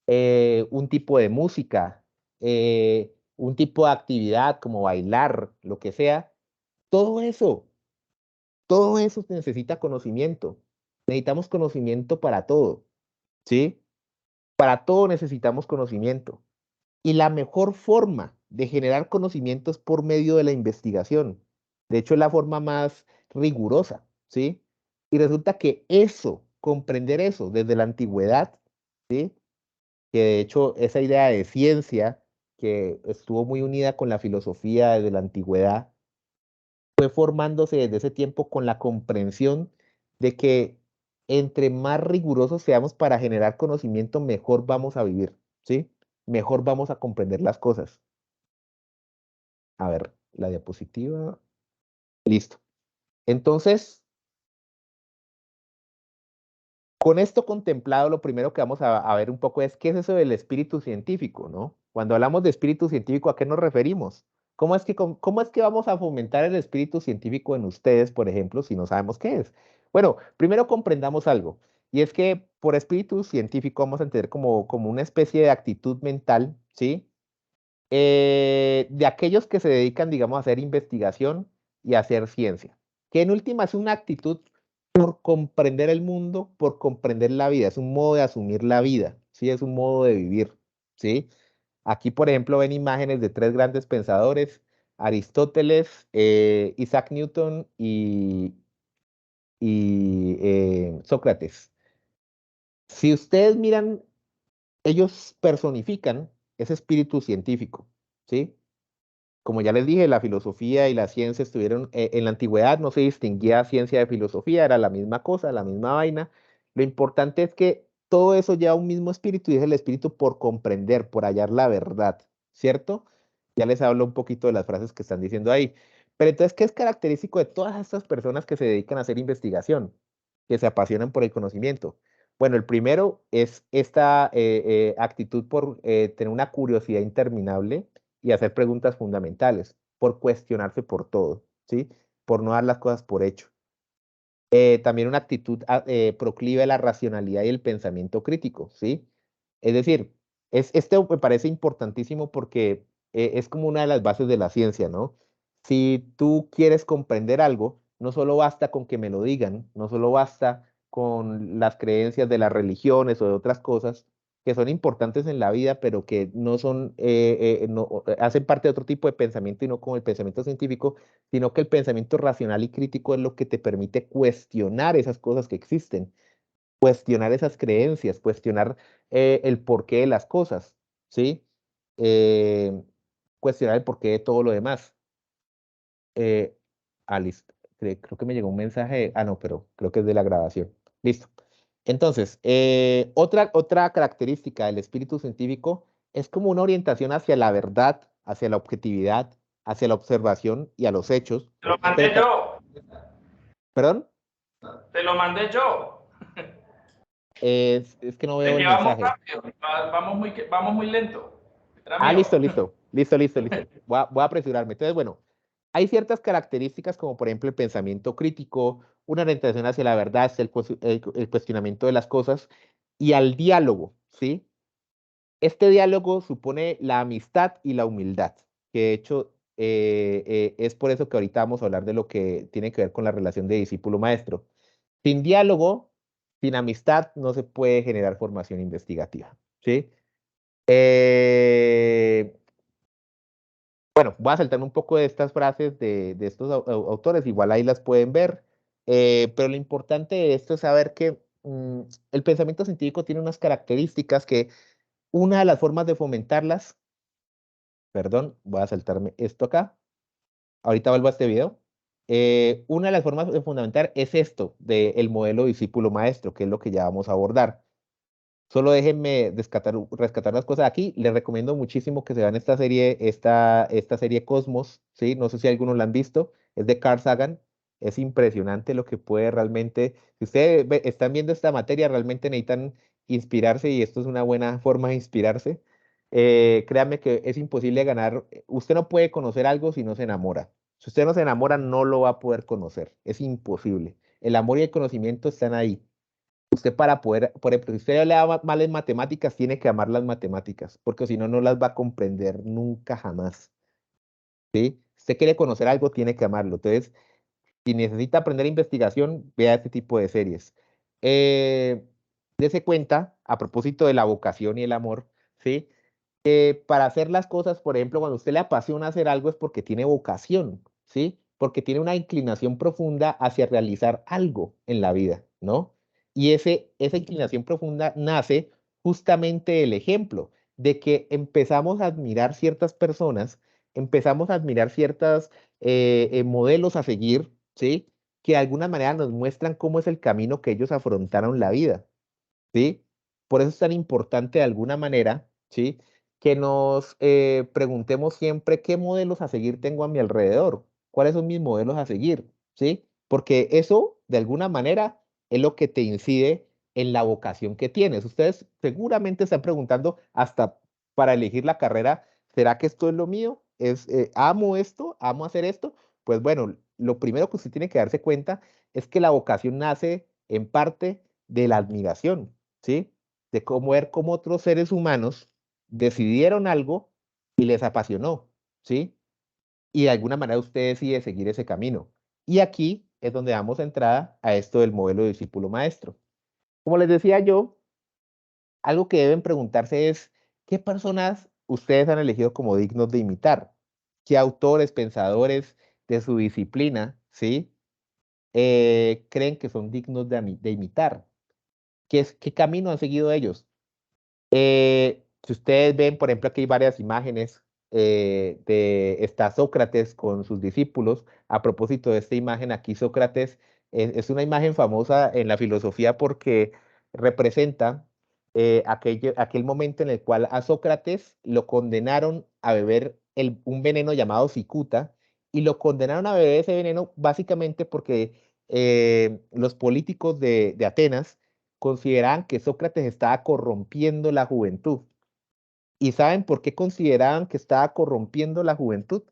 un tipo de música, un tipo de actividad como bailar, lo que sea, todo eso, todo eso necesita conocimiento. Necesitamos conocimiento para todo, ¿sí? Para todo necesitamos conocimiento. Y la mejor forma de generar conocimiento es por medio de la investigación. De hecho, es la forma más rigurosa, ¿sí? Y resulta que eso, comprender eso desde la antigüedad, ¿sí? Que de hecho esa idea de ciencia que estuvo muy unida con la filosofía desde la antigüedad, fue formándose desde ese tiempo con la comprensión de que entre más rigurosos seamos para generar conocimiento, mejor vamos a vivir, ¿sí? Mejor vamos a comprender las cosas. A ver, la diapositiva. Listo. Entonces, con esto contemplado, lo primero que vamos a ver un poco es qué es eso del espíritu científico, ¿no? Cuando hablamos de espíritu científico, ¿a qué nos referimos? ¿Cómo es que vamos a fomentar el espíritu científico en ustedes, por ejemplo, si no sabemos qué es? Bueno, primero comprendamos algo, y es que por espíritu científico vamos a entender como una especie de actitud mental, ¿sí? De aquellos que se dedican, digamos, a hacer investigación y a hacer ciencia, que en última es una actitud por comprender el mundo, por comprender la vida, es un modo de asumir la vida, ¿sí? Es un modo de vivir, ¿sí? Aquí, por ejemplo, ven imágenes de tres grandes pensadores, Aristóteles, Isaac Newton y Sócrates. Si ustedes miran, ellos personifican ese espíritu científico, ¿sí? Como ya les dije, la filosofía y la ciencia estuvieron, en la antigüedad no se distinguía ciencia de filosofía, era la misma cosa, la misma vaina. Lo importante es que todo eso lleva un mismo espíritu y es el espíritu por comprender, por hallar la verdad, ¿cierto? Ya les hablo un poquito de las frases que están diciendo ahí. Pero entonces, ¿qué es característico de todas estas personas que se dedican a hacer investigación, que se apasionan por el conocimiento? Bueno, el primero es esta actitud por tener una curiosidad interminable y hacer preguntas fundamentales, por cuestionarse por todo, ¿sí? Por no dar las cosas por hecho. También una actitud proclive a la racionalidad y el pensamiento crítico, ¿sí? Es decir, Esto me parece importantísimo porque es como una de las bases de la ciencia, ¿no? Si tú quieres comprender algo, no solo basta con que me lo digan, no solo basta con las creencias de las religiones o de otras cosas que son importantes en la vida, pero que no son, hacen parte de otro tipo de pensamiento y no como el pensamiento científico, sino que el pensamiento racional y crítico es lo que te permite cuestionar esas cosas que existen, cuestionar esas creencias, cuestionar el porqué de las cosas, ¿sí? Eh, cuestionar el porqué de todo lo demás. Eh, listo. Creo que me llegó un mensaje. No, pero creo que es de la grabación. Listo. Entonces, otra característica del espíritu científico es como una orientación hacia la verdad, hacia la objetividad, hacia la observación y a los hechos. Te lo Pero, mandé yo. ¿perdón? Te lo mandé yo. Es que no veo De el que vamos mensaje. rápido. Vamos muy lento. Era Listo, mío. listo, listo, listo, listo. Voy a apresurarme. Entonces, bueno, hay ciertas características como por ejemplo el pensamiento crítico, una orientación hacia la verdad, hacia el cuestionamiento de las cosas y al diálogo, ¿sí? Este diálogo supone la amistad y la humildad, que de hecho es por eso que ahorita vamos a hablar de lo que tiene que ver con la relación de discípulo-maestro. Sin diálogo, sin amistad, no se puede generar formación investigativa, ¿sí? Eh, bueno, voy a saltarme un poco de estas frases de estos autores, igual ahí las pueden ver, pero lo importante de esto es saber que el pensamiento científico tiene unas características que una de las formas de fomentarlas, perdón, voy a saltarme esto acá, ahorita vuelvo a este video, una de las formas de fundamentar es esto del modelo discípulo-maestro, que es lo que ya vamos a abordar. Solo déjenme rescatar las cosas aquí. Les recomiendo muchísimo que se vean esta serie Cosmos, ¿sí? No sé si algunos la han visto. Es de Carl Sagan. Es impresionante lo que puede realmente. Si ustedes están viendo esta materia, realmente necesitan inspirarse y esto es una buena forma de inspirarse. Créanme que es imposible ganar. Usted no puede conocer algo si no se enamora. Si usted no se enamora, no lo va a poder conocer. Es imposible. El amor y el conocimiento están ahí. Usted para poder, por ejemplo, si usted le da mal en matemáticas, tiene que amar las matemáticas, porque si no, no las va a comprender nunca jamás, ¿sí? Si usted quiere conocer algo, tiene que amarlo. Entonces, si necesita aprender investigación, vea este tipo de series. Eh, Dese cuenta, a propósito de la vocación y el amor, ¿sí? Para hacer las cosas, por ejemplo, cuando a usted le apasiona hacer algo es porque tiene vocación, ¿sí? Porque tiene una inclinación profunda hacia realizar algo en la vida, ¿no? Y esa inclinación profunda nace justamente del ejemplo, de que empezamos a admirar ciertas personas, empezamos a admirar ciertos modelos a seguir, ¿sí? Que de alguna manera nos muestran cómo es el camino que ellos afrontaron la vida, ¿sí? Por eso es tan importante de alguna manera, ¿sí? Que nos preguntemos siempre qué modelos a seguir tengo a mi alrededor, cuáles son mis modelos a seguir, ¿sí? Porque eso, de alguna manera, es lo que te incide en la vocación que tienes. Ustedes seguramente están preguntando hasta para elegir la carrera, ¿será que esto es lo mío? ¿Amo esto? ¿Amo hacer esto? Pues bueno, lo primero que usted tiene que darse cuenta es que la vocación nace en parte de la admiración, ¿sí? De cómo ver cómo otros seres humanos decidieron algo y les apasionó, ¿sí? Y de alguna manera usted decide seguir ese camino. Y aquí es donde damos entrada a esto del modelo de discípulo maestro. Como les decía yo, algo que deben preguntarse es, ¿qué personas ustedes han elegido como dignos de imitar? ¿Qué autores, pensadores de su disciplina, ¿sí? Creen que son dignos de imitar? ¿Qué camino han seguido ellos? Si ustedes ven, por ejemplo, aquí hay varias imágenes está Sócrates con sus discípulos. A propósito de esta imagen, aquí Sócrates es una imagen famosa en la filosofía porque representa aquel momento en el cual a Sócrates lo condenaron a beber un veneno llamado cicuta y lo condenaron a beber ese veneno básicamente porque los políticos de Atenas consideraban que Sócrates estaba corrompiendo la juventud. ¿Y saben por qué consideraban que estaba corrompiendo la juventud?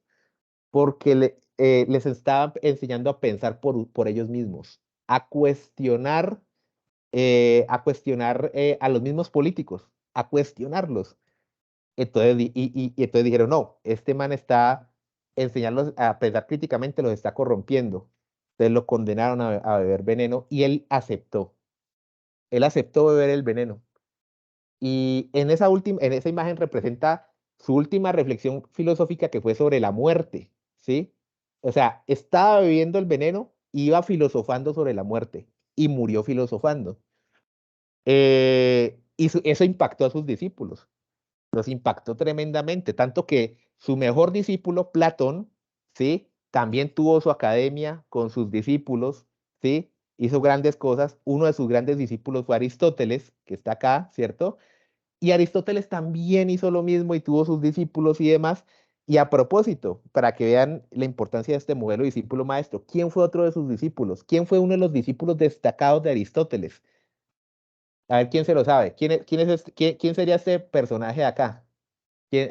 Porque les estaba enseñando a pensar por ellos mismos, a cuestionar a los mismos políticos, a cuestionarlos. Entonces, y entonces dijeron, no, este man está enseñarlos a pensar críticamente, los está corrompiendo. Entonces lo condenaron a beber veneno y él aceptó beber el veneno. Y en esa imagen representa su última reflexión filosófica que fue sobre la muerte, ¿sí? O sea, estaba bebiendo el veneno, iba filosofando sobre la muerte y murió filosofando. Eso impactó a sus discípulos, los impactó tremendamente, tanto que su mejor discípulo, Platón, ¿sí? También tuvo su academia con sus discípulos, ¿sí? Hizo grandes cosas. Uno de sus grandes discípulos fue Aristóteles, que está acá, ¿cierto? Y Aristóteles también hizo lo mismo y tuvo sus discípulos y demás. Y a propósito, para que vean la importancia de este modelo discípulo maestro, ¿quién fue otro de sus discípulos? ¿Quién fue uno de los discípulos destacados de Aristóteles? A ver quién se lo sabe. ¿Quién sería este personaje de acá?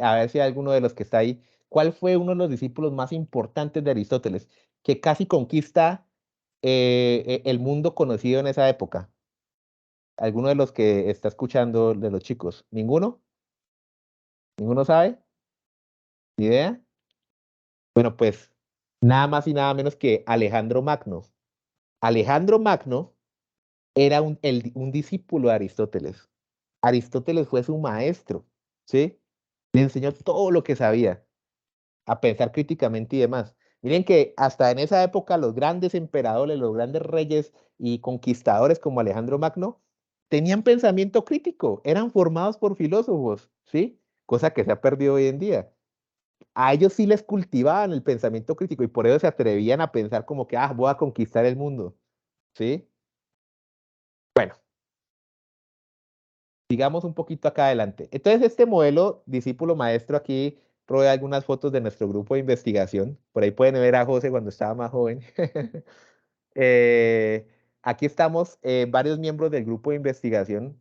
A ver si hay alguno de los que está ahí. ¿Cuál fue uno de los discípulos más importantes de Aristóteles que casi conquista el mundo conocido en esa época? ¿Alguno de los que está escuchando de los chicos? ¿Ninguno? ¿Ninguno sabe? ¿Ni idea? Bueno, pues nada más y nada menos que Alejandro Magno. Alejandro Magno era un discípulo de Aristóteles. Aristóteles fue su maestro, ¿sí? Le enseñó todo lo que sabía, a pensar críticamente y demás. Miren que hasta en esa época los grandes emperadores, los grandes reyes y conquistadores como Alejandro Magno tenían pensamiento crítico, eran formados por filósofos, ¿sí? Cosa que se ha perdido hoy en día. A ellos sí les cultivaban el pensamiento crítico y por eso se atrevían a pensar como que, voy a conquistar el mundo, ¿sí? Bueno, sigamos un poquito acá adelante. Entonces, este modelo discípulo maestro aquí provee algunas fotos de nuestro grupo de investigación. Por ahí pueden ver a José cuando estaba más joven. Eh, Aquí estamos varios miembros del grupo de investigación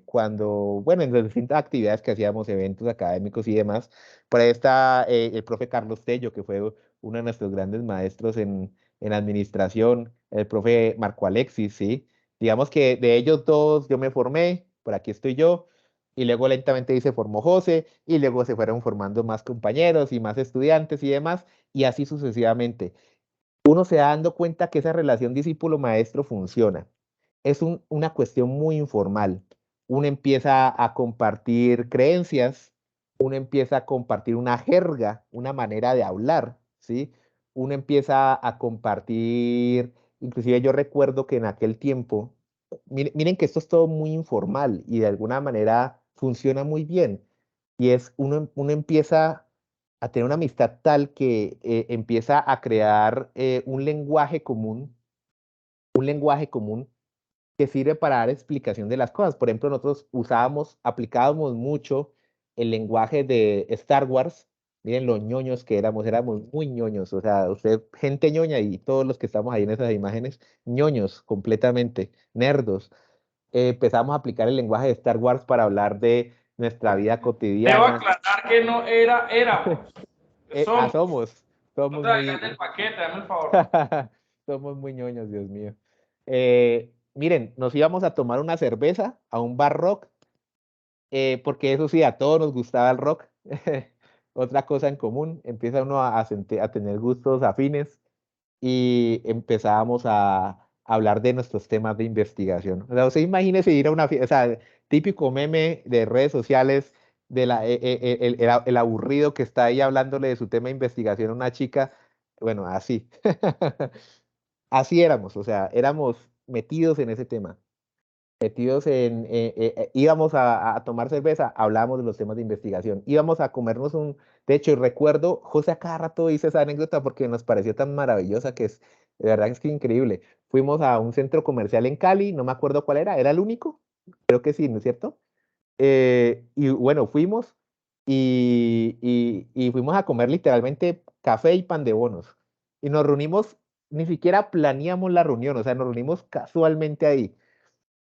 cuando, bueno, en las distintas actividades que hacíamos, eventos académicos y demás. Por ahí está el profe Carlos Tello, que fue uno de nuestros grandes maestros en administración, el profe Marco Alexis, ¿sí? Digamos que de ellos dos yo me formé, por aquí estoy yo, y luego lentamente ahí se formó José, y luego se fueron formando más compañeros y más estudiantes y demás, y así sucesivamente uno se va dando cuenta que esa relación discípulo-maestro funciona. Es una cuestión muy informal. Uno empieza a compartir creencias, uno empieza a compartir una jerga, una manera de hablar, ¿sí? Uno empieza a compartir, inclusive yo recuerdo que en aquel tiempo, miren que esto es todo muy informal y de alguna manera funciona muy bien. Y es, uno empieza a tener una amistad tal que empieza a crear un lenguaje común que sirve para dar explicación de las cosas. Por ejemplo, nosotros aplicábamos mucho el lenguaje de Star Wars. Miren los ñoños que éramos muy ñoños. O sea, usted, gente ñoña y todos los que estamos ahí en esas imágenes, ñoños completamente, nerdos. Empezamos a aplicar el lenguaje de Star Wars para hablar de nuestra vida Debo cotidiana. aclarar que no éramos, que somos. No Somos te vayas muy, del paquete, dame el favor. somos muy ñoños, Dios mío. Miren, nos íbamos a tomar una cerveza a un bar rock, porque eso sí, a todos nos gustaba el rock. Otra cosa en común, empieza uno a tener gustos afines y empezábamos a hablar de nuestros temas de investigación. O sea, usted imagínese ir a una fiesta, o sea, típico meme de redes sociales de el aburrido que está ahí hablándole de su tema de investigación a una chica. Bueno, así. Así éramos, o sea, éramos metidos en ese tema, metidos íbamos a tomar cerveza, hablábamos de los temas de investigación, íbamos a comernos de hecho, recuerdo, José a cada rato dice esa anécdota porque nos pareció tan maravillosa que es, de verdad es que increíble. Fuimos a un centro comercial en Cali, no me acuerdo cuál era el único, creo que sí, ¿no es cierto? Y bueno, fuimos y fuimos a comer literalmente café y pan de bonos. Y nos reunimos, ni siquiera planeamos la reunión, o sea, nos reunimos casualmente ahí.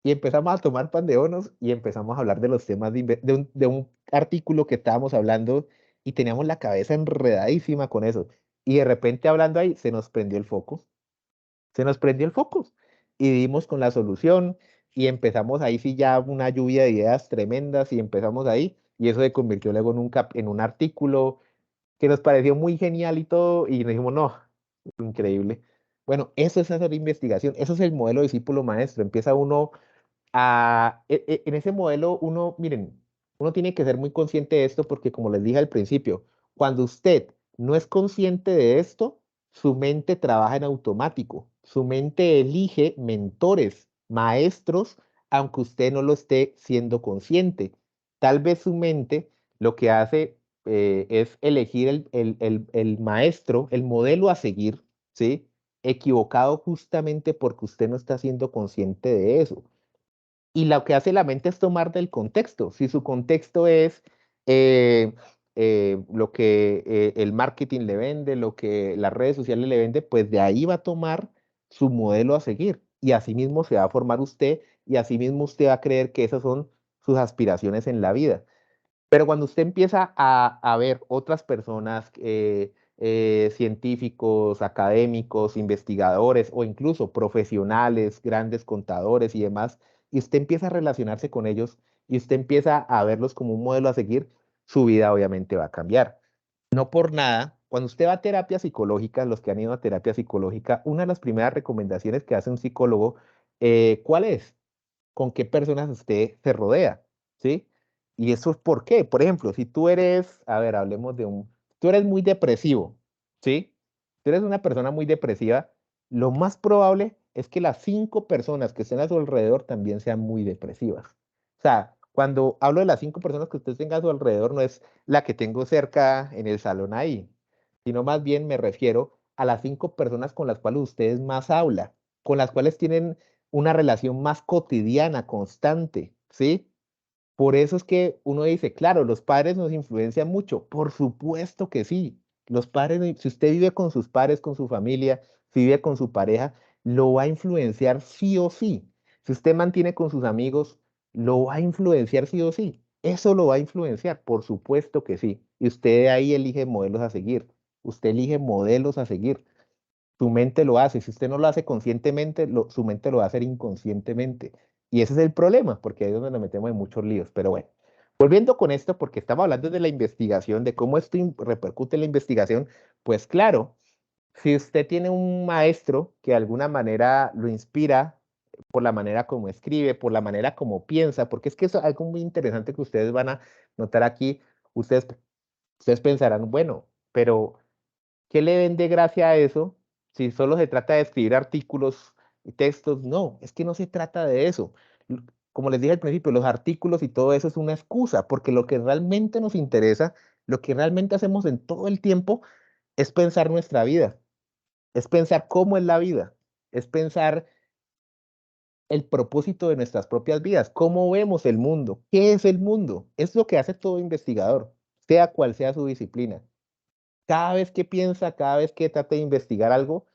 Y empezamos a tomar pan de bonos y empezamos a hablar de los temas de un artículo que estábamos hablando y teníamos la cabeza enredadísima con eso. Y de repente hablando ahí, se nos prendió el foco, se nos prendió el foco y dimos con la solución y empezamos ahí sí ya una lluvia de ideas tremendas y empezamos ahí y eso se convirtió luego en un artículo que nos pareció muy genial y todo, y nos dijimos, no, increíble. Bueno, eso es hacer investigación, eso es el modelo discípulo maestro. Empieza uno en ese modelo, miren, uno tiene que ser muy consciente de esto porque como les dije al principio, cuando usted no es consciente de esto, su mente trabaja en automático, su mente elige mentores, maestros, aunque usted no lo esté siendo consciente. Tal vez su mente lo que hace es elegir el maestro, el modelo a seguir, ¿sí? Equivocado justamente porque usted no está siendo consciente de eso. Y lo que hace la mente es tomar del contexto. Si su contexto es eh, lo que el marketing le vende, lo que las redes sociales le vende, pues de ahí va a tomar su modelo a seguir. Y así mismo se va a formar usted y así mismo usted va a creer que esas son sus aspiraciones en la vida. Pero cuando usted empieza a ver otras personas, científicos, académicos, investigadores o incluso profesionales, grandes contadores y demás, y usted empieza a relacionarse con ellos y usted empieza a verlos como un modelo a seguir, su vida obviamente va a cambiar. No por nada, cuando usted va a terapia psicológica, los que han ido a terapia psicológica, una de las primeras recomendaciones que hace un psicólogo, ¿cuál es? ¿Con qué personas usted se rodea? ¿Sí? ¿Y eso es por qué? Por ejemplo, si tú eres, a ver, hablemos tú eres muy depresivo, ¿sí? Tú eres una persona muy depresiva, lo más probable es que las 5 personas que estén a su alrededor también sean muy depresivas. O sea, cuando hablo de las 5 personas que usted tenga a su alrededor, no es la que tengo cerca en el salón ahí, sino más bien me refiero a las 5 personas con las cuales ustedes más habla, con las cuales tienen una relación más cotidiana, constante, ¿sí? Por eso es que uno dice, claro, los padres nos influencian mucho. Por supuesto que sí. Los padres, si usted vive con sus padres, con su familia, si vive con su pareja, lo va a influenciar sí o sí. Si usted mantiene con sus amigos, lo va a influenciar sí o sí. Eso lo va a influenciar, por supuesto que sí. Y usted de ahí elige modelos a seguir. Usted elige modelos a seguir. Su mente lo hace. Si usted no lo hace conscientemente, su mente lo va a hacer inconscientemente. Y ese es el problema, porque ahí es donde nos metemos en muchos líos. Pero bueno, volviendo con esto, porque estamos hablando de la investigación, de cómo esto repercute en la investigación, pues claro, si usted tiene un maestro que de alguna manera lo inspira por la manera como escribe, por la manera como piensa, porque es que eso es algo muy interesante que ustedes van a notar aquí, ustedes, ustedes pensarán, bueno, pero ¿qué le ven de gracia a eso si solo se trata de escribir artículos y textos? No, es que no se trata de eso. Como les dije al principio, los artículos y todo eso es una excusa, porque lo que realmente nos interesa, lo que realmente hacemos en todo el tiempo, es pensar nuestra vida, es pensar cómo es la vida, es pensar el propósito de nuestras propias vidas, cómo vemos el mundo, qué es el mundo. Es lo que hace todo investigador, sea cual sea su disciplina. Cada vez que piensa, cada vez que trata de investigar algo,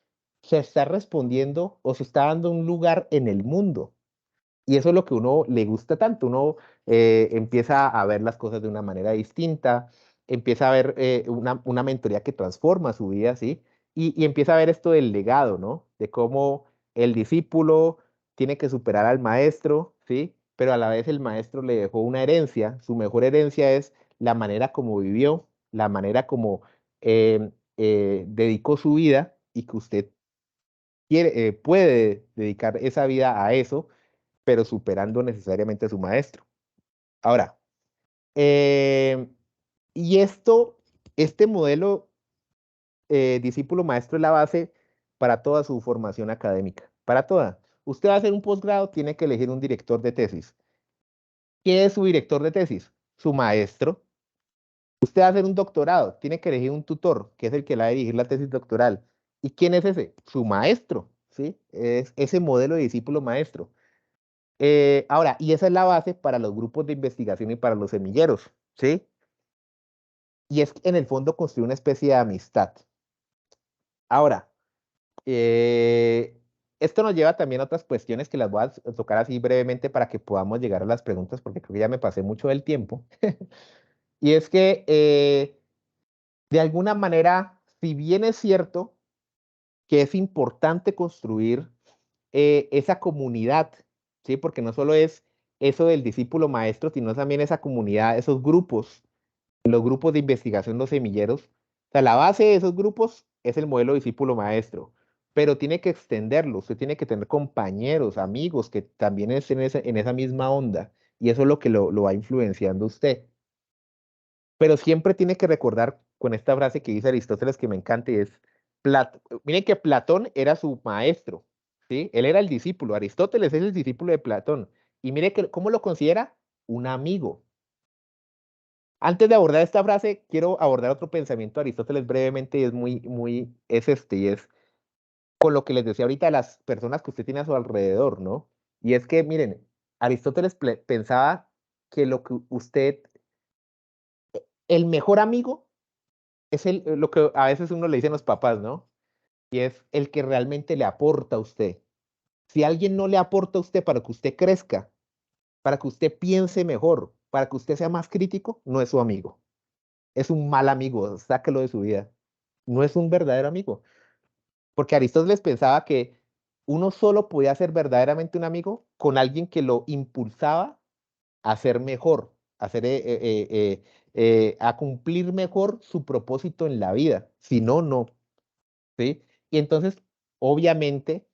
se está respondiendo o se está dando un lugar en el mundo. Y eso es lo que uno le gusta tanto. Uno empieza a ver las cosas de una manera distinta, empieza a ver una mentoría que transforma su vida, ¿sí? Y empieza a ver esto del legado, ¿no? De cómo el discípulo tiene que superar al maestro, ¿sí? Pero a la vez el maestro le dejó una herencia. Su mejor herencia es la manera como vivió, la manera como dedicó su vida y que usted puede dedicar esa vida a eso pero superando necesariamente a su maestro. Ahora, eh, y este modelo discípulo maestro es la base para toda su formación académica, para toda. Usted va a hacer un posgrado, tiene que elegir un director de tesis. ¿Qué es su director de tesis? Su maestro. Usted va a hacer un doctorado, tiene que elegir un tutor, que es el que le va a dirigir la tesis doctoral. ¿Y quién es ese? Su maestro, ¿sí? Es ese modelo de discípulo maestro. Ahora, y esa es la base para los grupos de investigación y para los semilleros, ¿sí? Y es en el fondo construir una especie de amistad. Ahora, eh, esto nos lleva también a otras cuestiones que las voy a tocar así brevemente para que podamos llegar a las preguntas, porque creo que ya me pasé mucho del tiempo. Y es que, de alguna manera, si bien es cierto que es importante construir esa comunidad, ¿sí? Porque no solo es eso del discípulo maestro, sino también esa comunidad, esos grupos, los grupos de investigación, los semilleros. O sea, la base de esos grupos es el modelo discípulo maestro, pero tiene que extenderlo, usted tiene que tener compañeros, amigos que también estén en esa misma onda, y eso es lo que lo va influenciando a usted. Pero siempre tiene que recordar con esta frase que dice Aristóteles que me encanta y es, miren que Platón era su maestro, ¿sí? Él era el discípulo, Aristóteles es el discípulo de Platón, y mire que, cómo lo considera un amigo. Antes de abordar esta frase, quiero abordar otro pensamiento de Aristóteles brevemente y es es este, y es con lo que les decía ahorita de las personas que usted tiene a su alrededor, ¿no? Y es que, miren, Aristóteles pensaba que lo que usted, el mejor amigo es lo que a veces uno le dicen los papás, ¿no? Y es el que realmente le aporta a usted. Si alguien no le aporta a usted para que usted crezca, para que usted piense mejor, para que usted sea más crítico, no es su amigo. Es un mal amigo, sáquelo de su vida. No es un verdadero amigo. Porque Aristóteles pensaba que uno solo podía ser verdaderamente un amigo con alguien que lo impulsaba a ser mejor, a, ser, a cumplir mejor su propósito en la vida. Si no, no. ¿Sí? Y entonces, obviamente,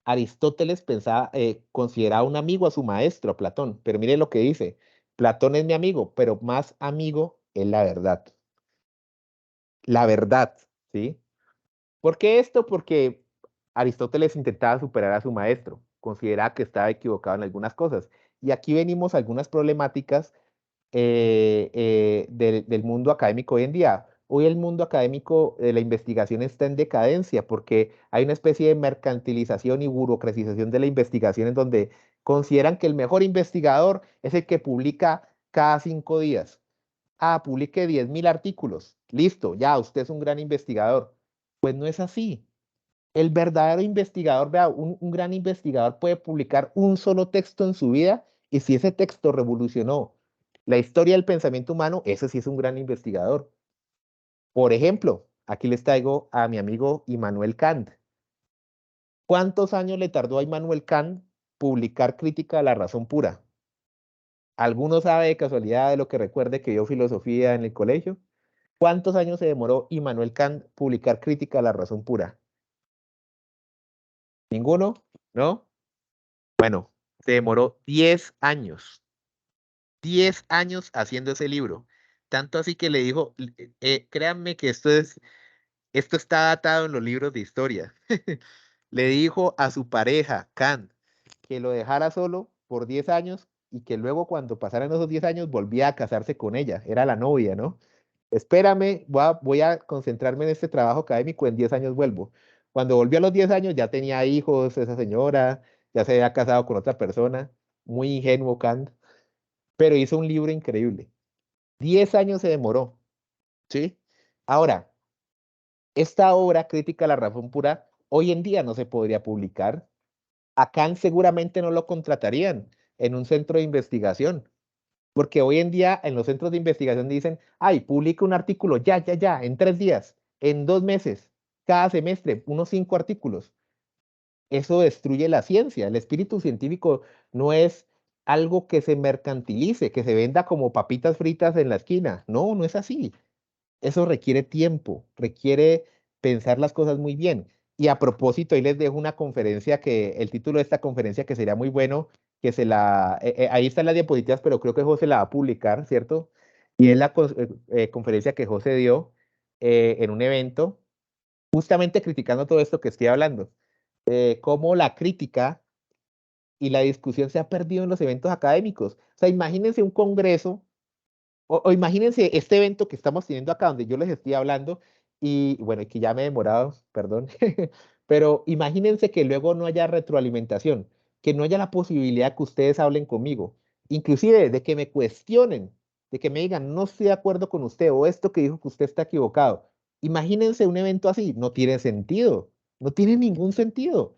Aristóteles pensaba, consideraba un amigo a su maestro, a Platón, pero mire lo que dice, Platón es mi amigo, pero más amigo es la verdad. La verdad, ¿sí? ¿Por qué esto? Porque Aristóteles intentaba superar a su maestro, consideraba que estaba equivocado en algunas cosas. Y aquí venimos a algunas problemáticas del mundo académico hoy en día. Hoy el mundo académico de la investigación está en decadencia porque hay una especie de mercantilización y burocratización de la investigación en donde consideran que el mejor investigador es el que publica cada 5 días. Ah, publique 10.000 artículos. Listo, ya, usted es un gran investigador. Pues no es así. El verdadero investigador, vea, un gran investigador puede publicar un solo texto en su vida y si ese texto revolucionó la historia del pensamiento humano, ese sí es un gran investigador. Por ejemplo, aquí les traigo a mi amigo Immanuel Kant. ¿Cuántos años le tardó a Immanuel Kant publicar Crítica de la Razón Pura? ¿Alguno sabe de casualidad de lo que recuerde que vio filosofía en el colegio? ¿Cuántos años se demoró Immanuel Kant publicar Crítica de la Razón Pura? ¿Ninguno? ¿No? Bueno, se demoró 10 años. 10 años haciendo ese libro. Tanto así que le dijo, créanme que esto está datado en los libros de historia. Le dijo a su pareja, Kant, que lo dejara solo por 10 años y que luego cuando pasaran esos 10 años volvía a casarse con ella. Era la novia, ¿no? Espérame, voy a concentrarme en este trabajo académico, en 10 años vuelvo. Cuando volvió a los 10 años ya tenía hijos, esa señora, ya se había casado con otra persona. Muy ingenuo Kant, pero hizo un libro increíble. 10 años se demoró, ¿sí? Ahora, esta obra crítica a la razón pura hoy en día no se podría publicar. A Kant seguramente no lo contratarían en un centro de investigación, porque hoy en día en los centros de investigación dicen, ay, publica un artículo ya, ya, ya, en 3 días, en 2 meses, cada semestre, unos 5 artículos. Eso destruye la ciencia. El espíritu científico no es algo que se mercantilice, que se venda como papitas fritas en la esquina. No, no es así. Eso requiere tiempo, requiere pensar las cosas muy bien. Y a propósito, ahí les dejo una conferencia que, el título de esta conferencia que sería muy bueno, que ahí están las diapositivas, pero creo que José la va a publicar, ¿cierto? Y es la conferencia que José dio en un evento, justamente criticando todo esto que estoy hablando, cómo la crítica y la discusión se ha perdido en los eventos académicos. O sea, imagínense un congreso o imagínense este evento que estamos teniendo acá, donde yo les estoy hablando, y bueno, y que ya me he demorado, perdón, pero imagínense que luego no haya retroalimentación, que no haya la posibilidad que ustedes hablen conmigo, inclusive de que me cuestionen, de que me digan, no estoy de acuerdo con usted, o esto que dijo que usted está equivocado. Imagínense un evento así, no tiene sentido, no tiene ningún sentido.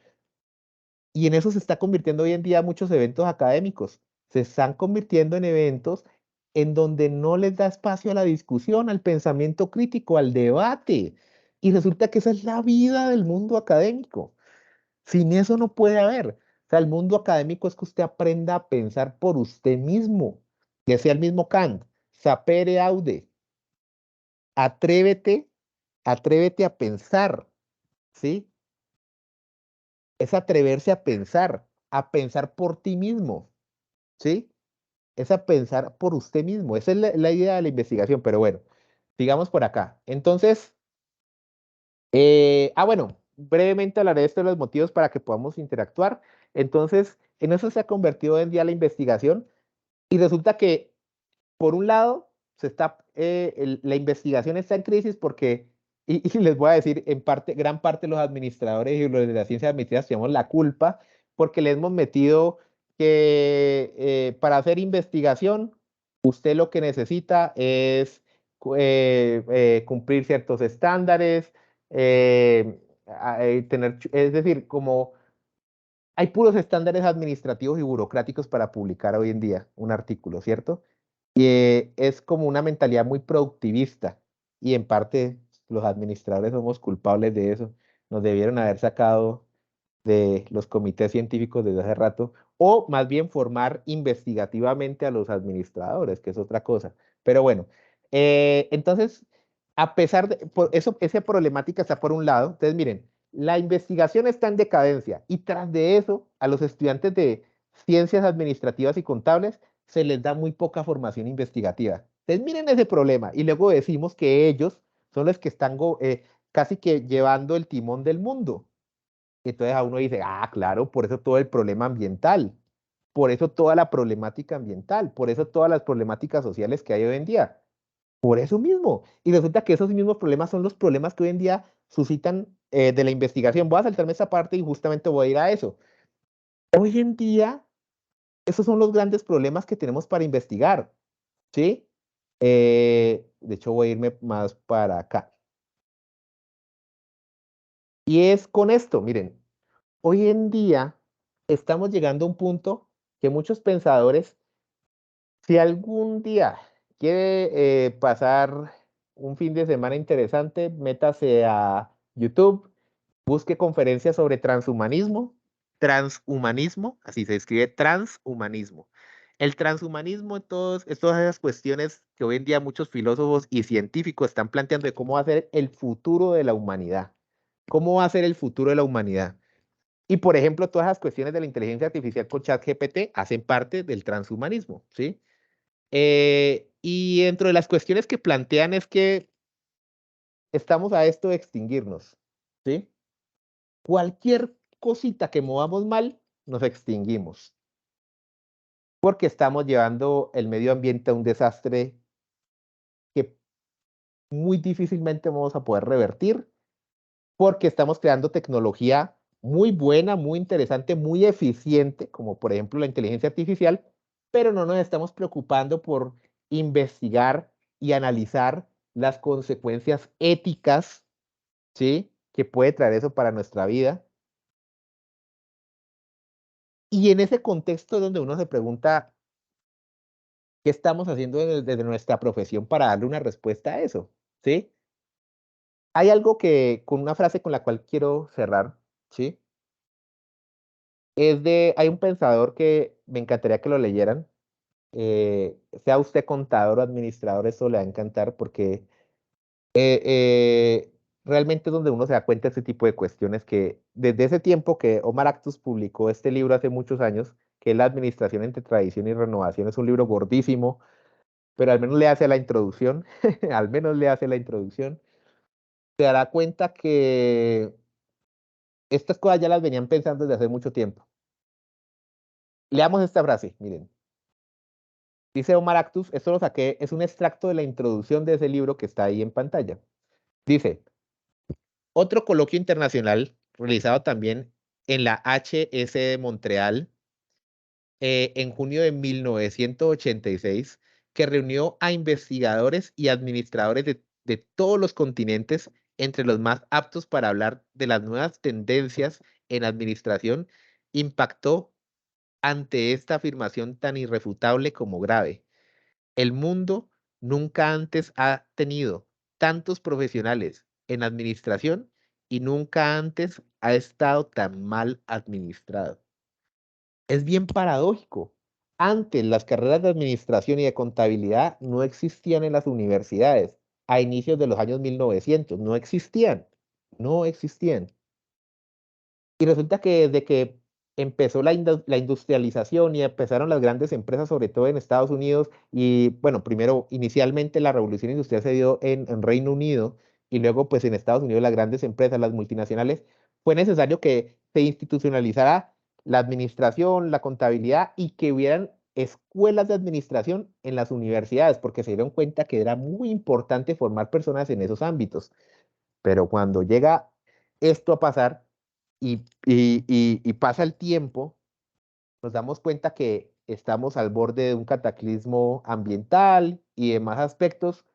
Y en eso se está convirtiendo hoy en día muchos eventos académicos. Se están convirtiendo en eventos en donde no les da espacio a la discusión, al pensamiento crítico, al debate. Y resulta que esa es la vida del mundo académico. Sin eso no puede haber. sea, el mundo académico es que usted aprenda a pensar por usted mismo. Decía el mismo Kant, sapere aude, atrévete, atrévete a pensar, ¿sí? Es atreverse a pensar por ti mismo, ¿sí? Es a pensar por usted mismo. Esa es la idea de la investigación, pero bueno, sigamos por acá. Entonces, bueno, brevemente hablaré de esto de los motivos para que podamos interactuar. Entonces, en eso se ha convertido hoy en día la investigación y resulta que, por un lado, la investigación está en crisis porque, y les voy a decir, en parte, gran parte de los administradores y los de las ciencias administrativas tenemos la culpa porque le hemos metido que para hacer investigación, usted lo que necesita es cumplir ciertos estándares, es decir, como hay puros estándares administrativos y burocráticos para publicar hoy en día un artículo, ¿cierto? Y es como una mentalidad muy productivista y en parte los administradores somos culpables de eso. Nos debieron haber sacado de los comités científicos desde hace rato o más bien formar investigativamente a los administradores, que es otra cosa. Pero bueno, entonces, a pesar de por eso, esa problemática está por un lado. Entonces, miren, la investigación está en decadencia y tras de eso, a los estudiantes de ciencias administrativas y contables se les da muy poca formación investigativa. Entonces, miren ese problema y luego decimos que ellos son los que están casi que llevando el timón del mundo. Entonces a uno dice, ah, claro, por eso todo el problema ambiental, por eso toda la problemática ambiental, por eso todas las problemáticas sociales que hay hoy en día, por eso mismo. Y resulta que esos mismos problemas son los problemas que hoy en día suscitan de la investigación. Voy a saltarme esta parte y justamente voy a ir a eso. Hoy en día, esos son los grandes problemas que tenemos para investigar, ¿sí? De hecho, voy a irme más para acá. Y es con esto, miren, hoy en día estamos llegando a un punto que muchos pensadores, si algún día quiere pasar un fin de semana interesante, métase a YouTube, busque conferencias sobre transhumanismo, así se escribe transhumanismo. El transhumanismo, todas esas cuestiones que hoy en día muchos filósofos y científicos están planteando de cómo va a ser el futuro de la humanidad. ¿Cómo va a ser el futuro de la humanidad? Y por ejemplo, todas las cuestiones de la inteligencia artificial con ChatGPT hacen parte del transhumanismo, ¿sí? Y dentro de las cuestiones que plantean es que estamos a esto de extinguirnos, ¿sí? Cualquier cosita que movamos mal, nos extinguimos, porque estamos llevando el medio ambiente a un desastre que muy difícilmente vamos a poder revertir, porque estamos creando tecnología muy buena, muy interesante, muy eficiente, como por ejemplo la inteligencia artificial, pero no nos estamos preocupando por investigar y analizar las consecuencias éticas, ¿sí? Que puede traer eso para nuestra vida. Y en ese contexto es donde uno se pregunta, ¿qué estamos haciendo desde nuestra profesión para darle una respuesta a eso? ¿Sí? Hay algo que, con una frase con la cual quiero cerrar, ¿sí? Hay un pensador que me encantaría que lo leyeran, sea usted contador o administrador, eso le va a encantar porque eh, eh, realmente es donde uno se da cuenta de ese tipo de cuestiones que desde ese tiempo que Omar Actus publicó este libro hace muchos años, que es La Administración entre Tradición y Renovación, es un libro gordísimo, pero al menos le hace la introducción, al menos le hace la introducción, se dará cuenta que estas cosas ya las venían pensando desde hace mucho tiempo. Leamos esta frase, miren. Dice Omar Actus, esto lo saqué, es un extracto de la introducción de ese libro que está ahí en pantalla. Dice, otro coloquio internacional realizado también en la HS de Montreal en junio de 1986, que reunió a investigadores y administradores de todos los continentes, entre los más aptos para hablar de las nuevas tendencias en administración, impactó ante esta afirmación tan irrefutable como grave. El mundo nunca antes ha tenido tantos profesionales en administración y nunca antes ha estado tan mal administrado. Es bien paradójico. Antes las carreras de administración y de contabilidad no existían en las universidades. A inicios de los años 1900 no existían. No existían. Y resulta que desde que empezó la industrialización y empezaron las grandes empresas, sobre todo en Estados Unidos, y bueno, primero, inicialmente la revolución industrial se dio en Reino Unido y luego pues en Estados Unidos las grandes empresas, las multinacionales, fue necesario que se institucionalizara la administración, la contabilidad y que hubieran escuelas de administración en las universidades, porque se dieron cuenta que era muy importante formar personas en esos ámbitos. Pero cuando llega esto a pasar y pasa el tiempo, nos damos cuenta que estamos al borde de un cataclismo ambiental y demás aspectos.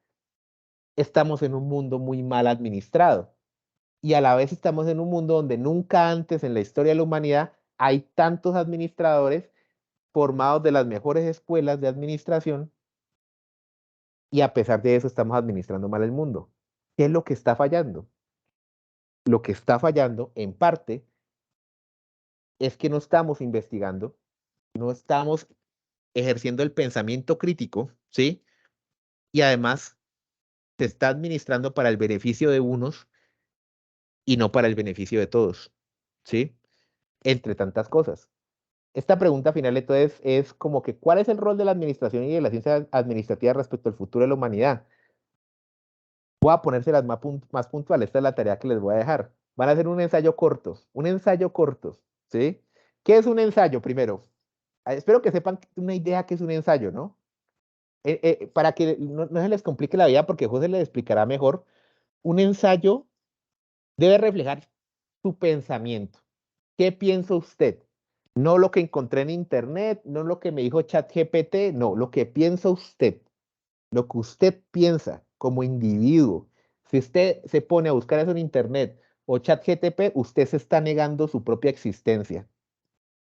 Estamos en un mundo muy mal administrado y a la vez estamos en un mundo donde nunca antes en la historia de la humanidad hay tantos administradores formados de las mejores escuelas de administración y a pesar de eso estamos administrando mal el mundo. ¿Qué es lo que está fallando? Lo que está fallando, en parte, es que no estamos investigando, no estamos ejerciendo el pensamiento crítico, ¿sí? Y además se está administrando para el beneficio de unos y no para el beneficio de todos, ¿sí? Entre tantas cosas. Esta pregunta final entonces es como que, ¿cuál es el rol de la administración y de la ciencia administrativa respecto al futuro de la humanidad? Voy a ponérselas más puntuales. Esta es la tarea que les voy a dejar. Van a hacer un ensayo cortos, ¿sí? ¿Qué es un ensayo primero? Espero que sepan una idea que es un ensayo, ¿no? Para que no se les complique la vida, porque José les explicará mejor, un ensayo debe reflejar su pensamiento. ¿Qué piensa usted? No lo que encontré en internet, no lo que me dijo ChatGPT, no, lo que piensa usted, lo que usted piensa como individuo. Si usted se pone a buscar eso en internet o ChatGPT, usted se está negando su propia existencia.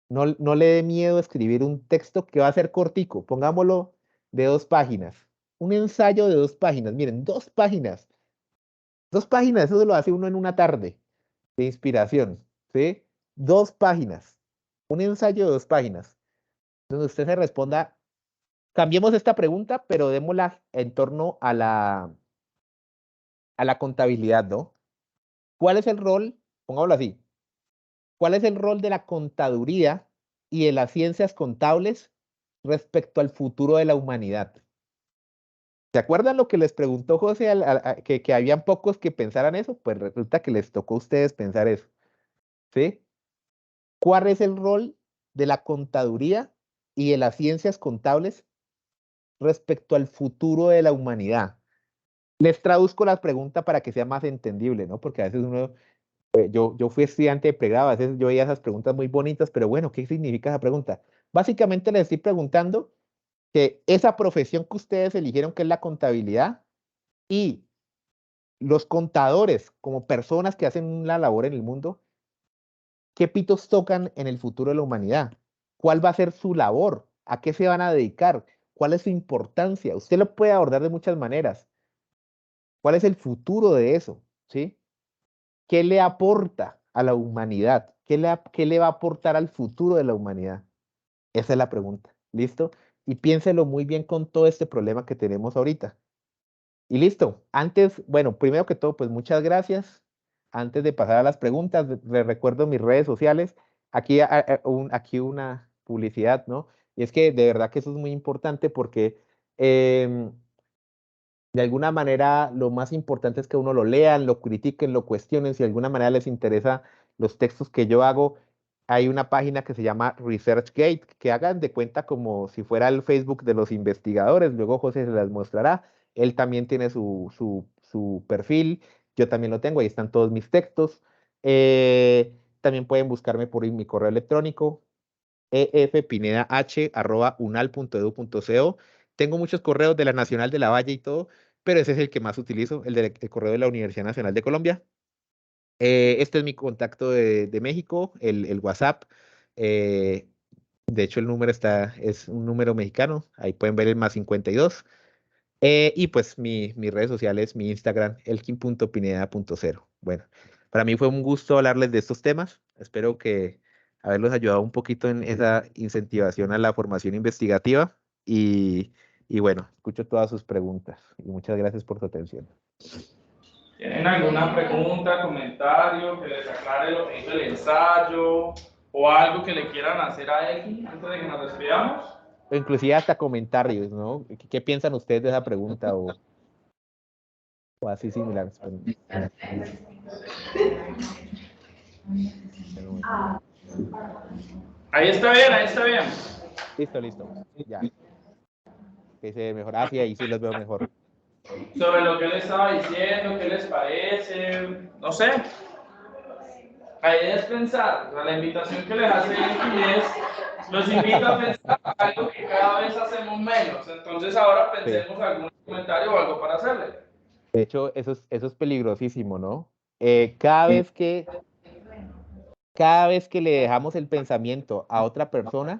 No le dé miedo escribir un texto que va a ser cortico, pongámoslo de 2 páginas. Un ensayo de 2 páginas, miren, 2 páginas. 2 páginas, eso lo hace uno en una tarde de inspiración, ¿sí? 2 páginas. Un ensayo de 2 páginas, donde usted se responda, cambiemos esta pregunta, pero démosla en torno a la contabilidad, ¿no? ¿Cuál es el rol? Pongámoslo así. ¿Cuál es el rol de la contaduría y de las ciencias contables respecto al futuro de la humanidad? ¿Se acuerdan lo que les preguntó José, que habían pocos que pensaran eso? Pues resulta que les tocó a ustedes pensar eso, ¿sí? ¿Cuál es el rol de la contaduría y de las ciencias contables respecto al futuro de la humanidad? Les traduzco la pregunta para que sea más entendible, ¿no? Porque a veces yo fui estudiante de pregrado, a veces yo veía esas preguntas muy bonitas, pero bueno, ¿qué significa esa pregunta? Básicamente les estoy preguntando que esa profesión que ustedes eligieron, que es la contabilidad, y los contadores como personas que hacen una labor en el mundo, ¿qué pitos tocan en el futuro de la humanidad? ¿Cuál va a ser su labor? ¿A qué se van a dedicar? ¿Cuál es su importancia? Usted lo puede abordar de muchas maneras. ¿Cuál es el futuro de eso? ¿Sí? ¿Qué le aporta a la humanidad? ¿Qué le va a aportar al futuro de la humanidad? Esa es la pregunta. ¿Listo? Y piénselo muy bien con todo este problema que tenemos ahorita. Y listo. Antes, bueno, primero que todo, pues muchas gracias. Antes de pasar a las preguntas, les recuerdo mis redes sociales. Aquí una publicidad, ¿no? Y es que de verdad que eso es muy importante porque em, de alguna manera lo más importante es que uno lo lean, lo critiquen, lo cuestionen. Si de alguna manera les interesa los textos que yo hago, hay una página que se llama ResearchGate, que hagan de cuenta como si fuera el Facebook de los investigadores. Luego José se las mostrará. Él también tiene su perfil, yo también lo tengo, ahí están todos mis textos. También pueden buscarme por mi correo electrónico, efpinedah@unal.edu.co. Tengo muchos correos de la Nacional de la Valle y todo, pero ese es el que más utilizo, el correo de la Universidad Nacional de Colombia. Este es mi contacto de México, el WhatsApp. eh, de hecho, el número es un número mexicano. Ahí pueden ver el +52. Y pues mis redes sociales, mi Instagram, elkin.pineda.0. Bueno, para mí fue un gusto hablarles de estos temas. Espero que haberlos ayudado un poquito en esa incentivación a la formación investigativa y bueno, escucho todas sus preguntas y muchas gracias por su atención. ¿Tienen alguna pregunta, comentario que les aclare lo que hizo el ensayo o algo que le quieran hacer a Elkin antes de que nos despidamos? O inclusive hasta comentarios, ¿no? ¿Qué piensan ustedes de esa pregunta o así similares? Ahí está bien, ahí está bien. Listo, ya. Que se mejor. Ah, sí, ahí sí los veo mejor. Sobre lo que él estaba diciendo, qué les parece, no sé. Ahí es pensar, o sea, la invitación que les hace Elkin es, los invito a pensar algo que cada vez hacemos menos. Entonces ahora Sí. pensemos algún comentario o algo para hacerle. De hecho, eso es peligrosísimo, ¿no? Cada vez que le dejamos el pensamiento a otra persona,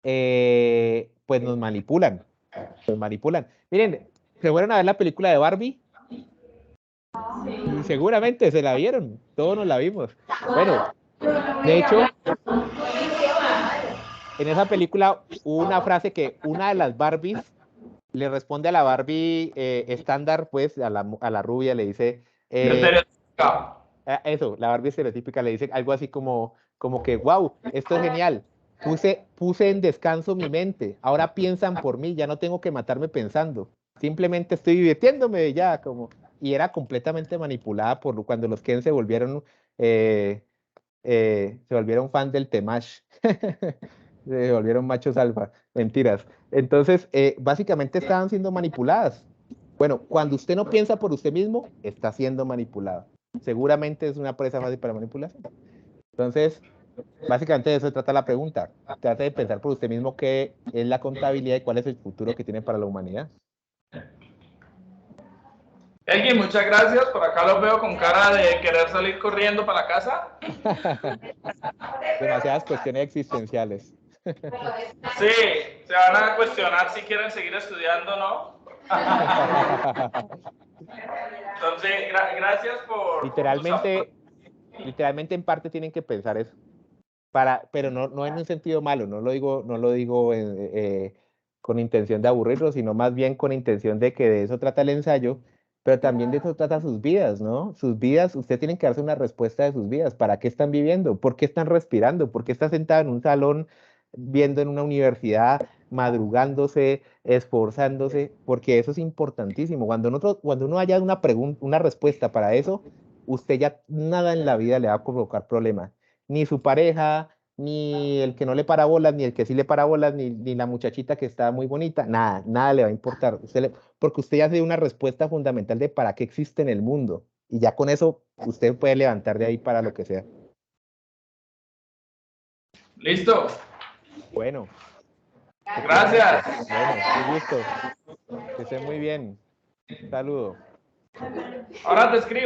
pues nos manipulan. Nos manipulan. Miren, ¿se fueron a ver la película de Barbie? Seguramente se la vieron, todos nos la vimos. Bueno, de hecho, en esa película hubo una frase que una de las Barbies le responde a la Barbie estándar, pues, a la rubia, le dice, eso, la Barbie estereotípica le dice algo así como que, wow, esto es genial. Puse en descanso mi mente. Ahora piensan por mí, ya no tengo que matarme pensando. Simplemente estoy divirtiéndome ya, como. Y era completamente manipulada por cuando los Ken eh, se volvieron fan del Temash. Se volvieron machos alfa. Mentiras. Entonces, básicamente estaban siendo manipuladas. Bueno, cuando usted no piensa por usted mismo, está siendo manipulado. Seguramente es una presa fácil para manipulación. Entonces, básicamente de eso trata la pregunta. Trata de pensar por usted mismo qué es la contabilidad y cuál es el futuro que tiene para la humanidad. Elkin, muchas gracias. Por acá los veo con cara de querer salir corriendo para la casa. Demasiadas cuestiones existenciales. Sí, se van a cuestionar si quieren seguir estudiando o no. Entonces, gracias por tus aportes. Literalmente en parte tienen que pensar eso. Pero no en un sentido malo, no lo digo con intención de aburrirlo, sino más bien con intención de que de eso trata el ensayo, pero también de eso trata sus vidas, ¿no? Sus vidas, usted tiene que darse una respuesta de sus vidas. ¿Para qué están viviendo? ¿Por qué están respirando? ¿Por qué está sentado en un salón viendo en una universidad, madrugándose, esforzándose? Porque eso es importantísimo. Cuando uno haya una respuesta para eso, usted ya nada en la vida le va a provocar problemas ni su pareja, ni el que no le para bolas, ni el que sí le para bolas, ni la muchachita que está muy bonita, nada le va a importar. Porque usted ya se dio una respuesta fundamental de para qué existe en el mundo. Y ya con eso usted puede levantar de ahí para lo que sea. Listo. Bueno. Gracias. Bueno, un gusto. Que esté muy bien. Un saludo. Ahora te escribo.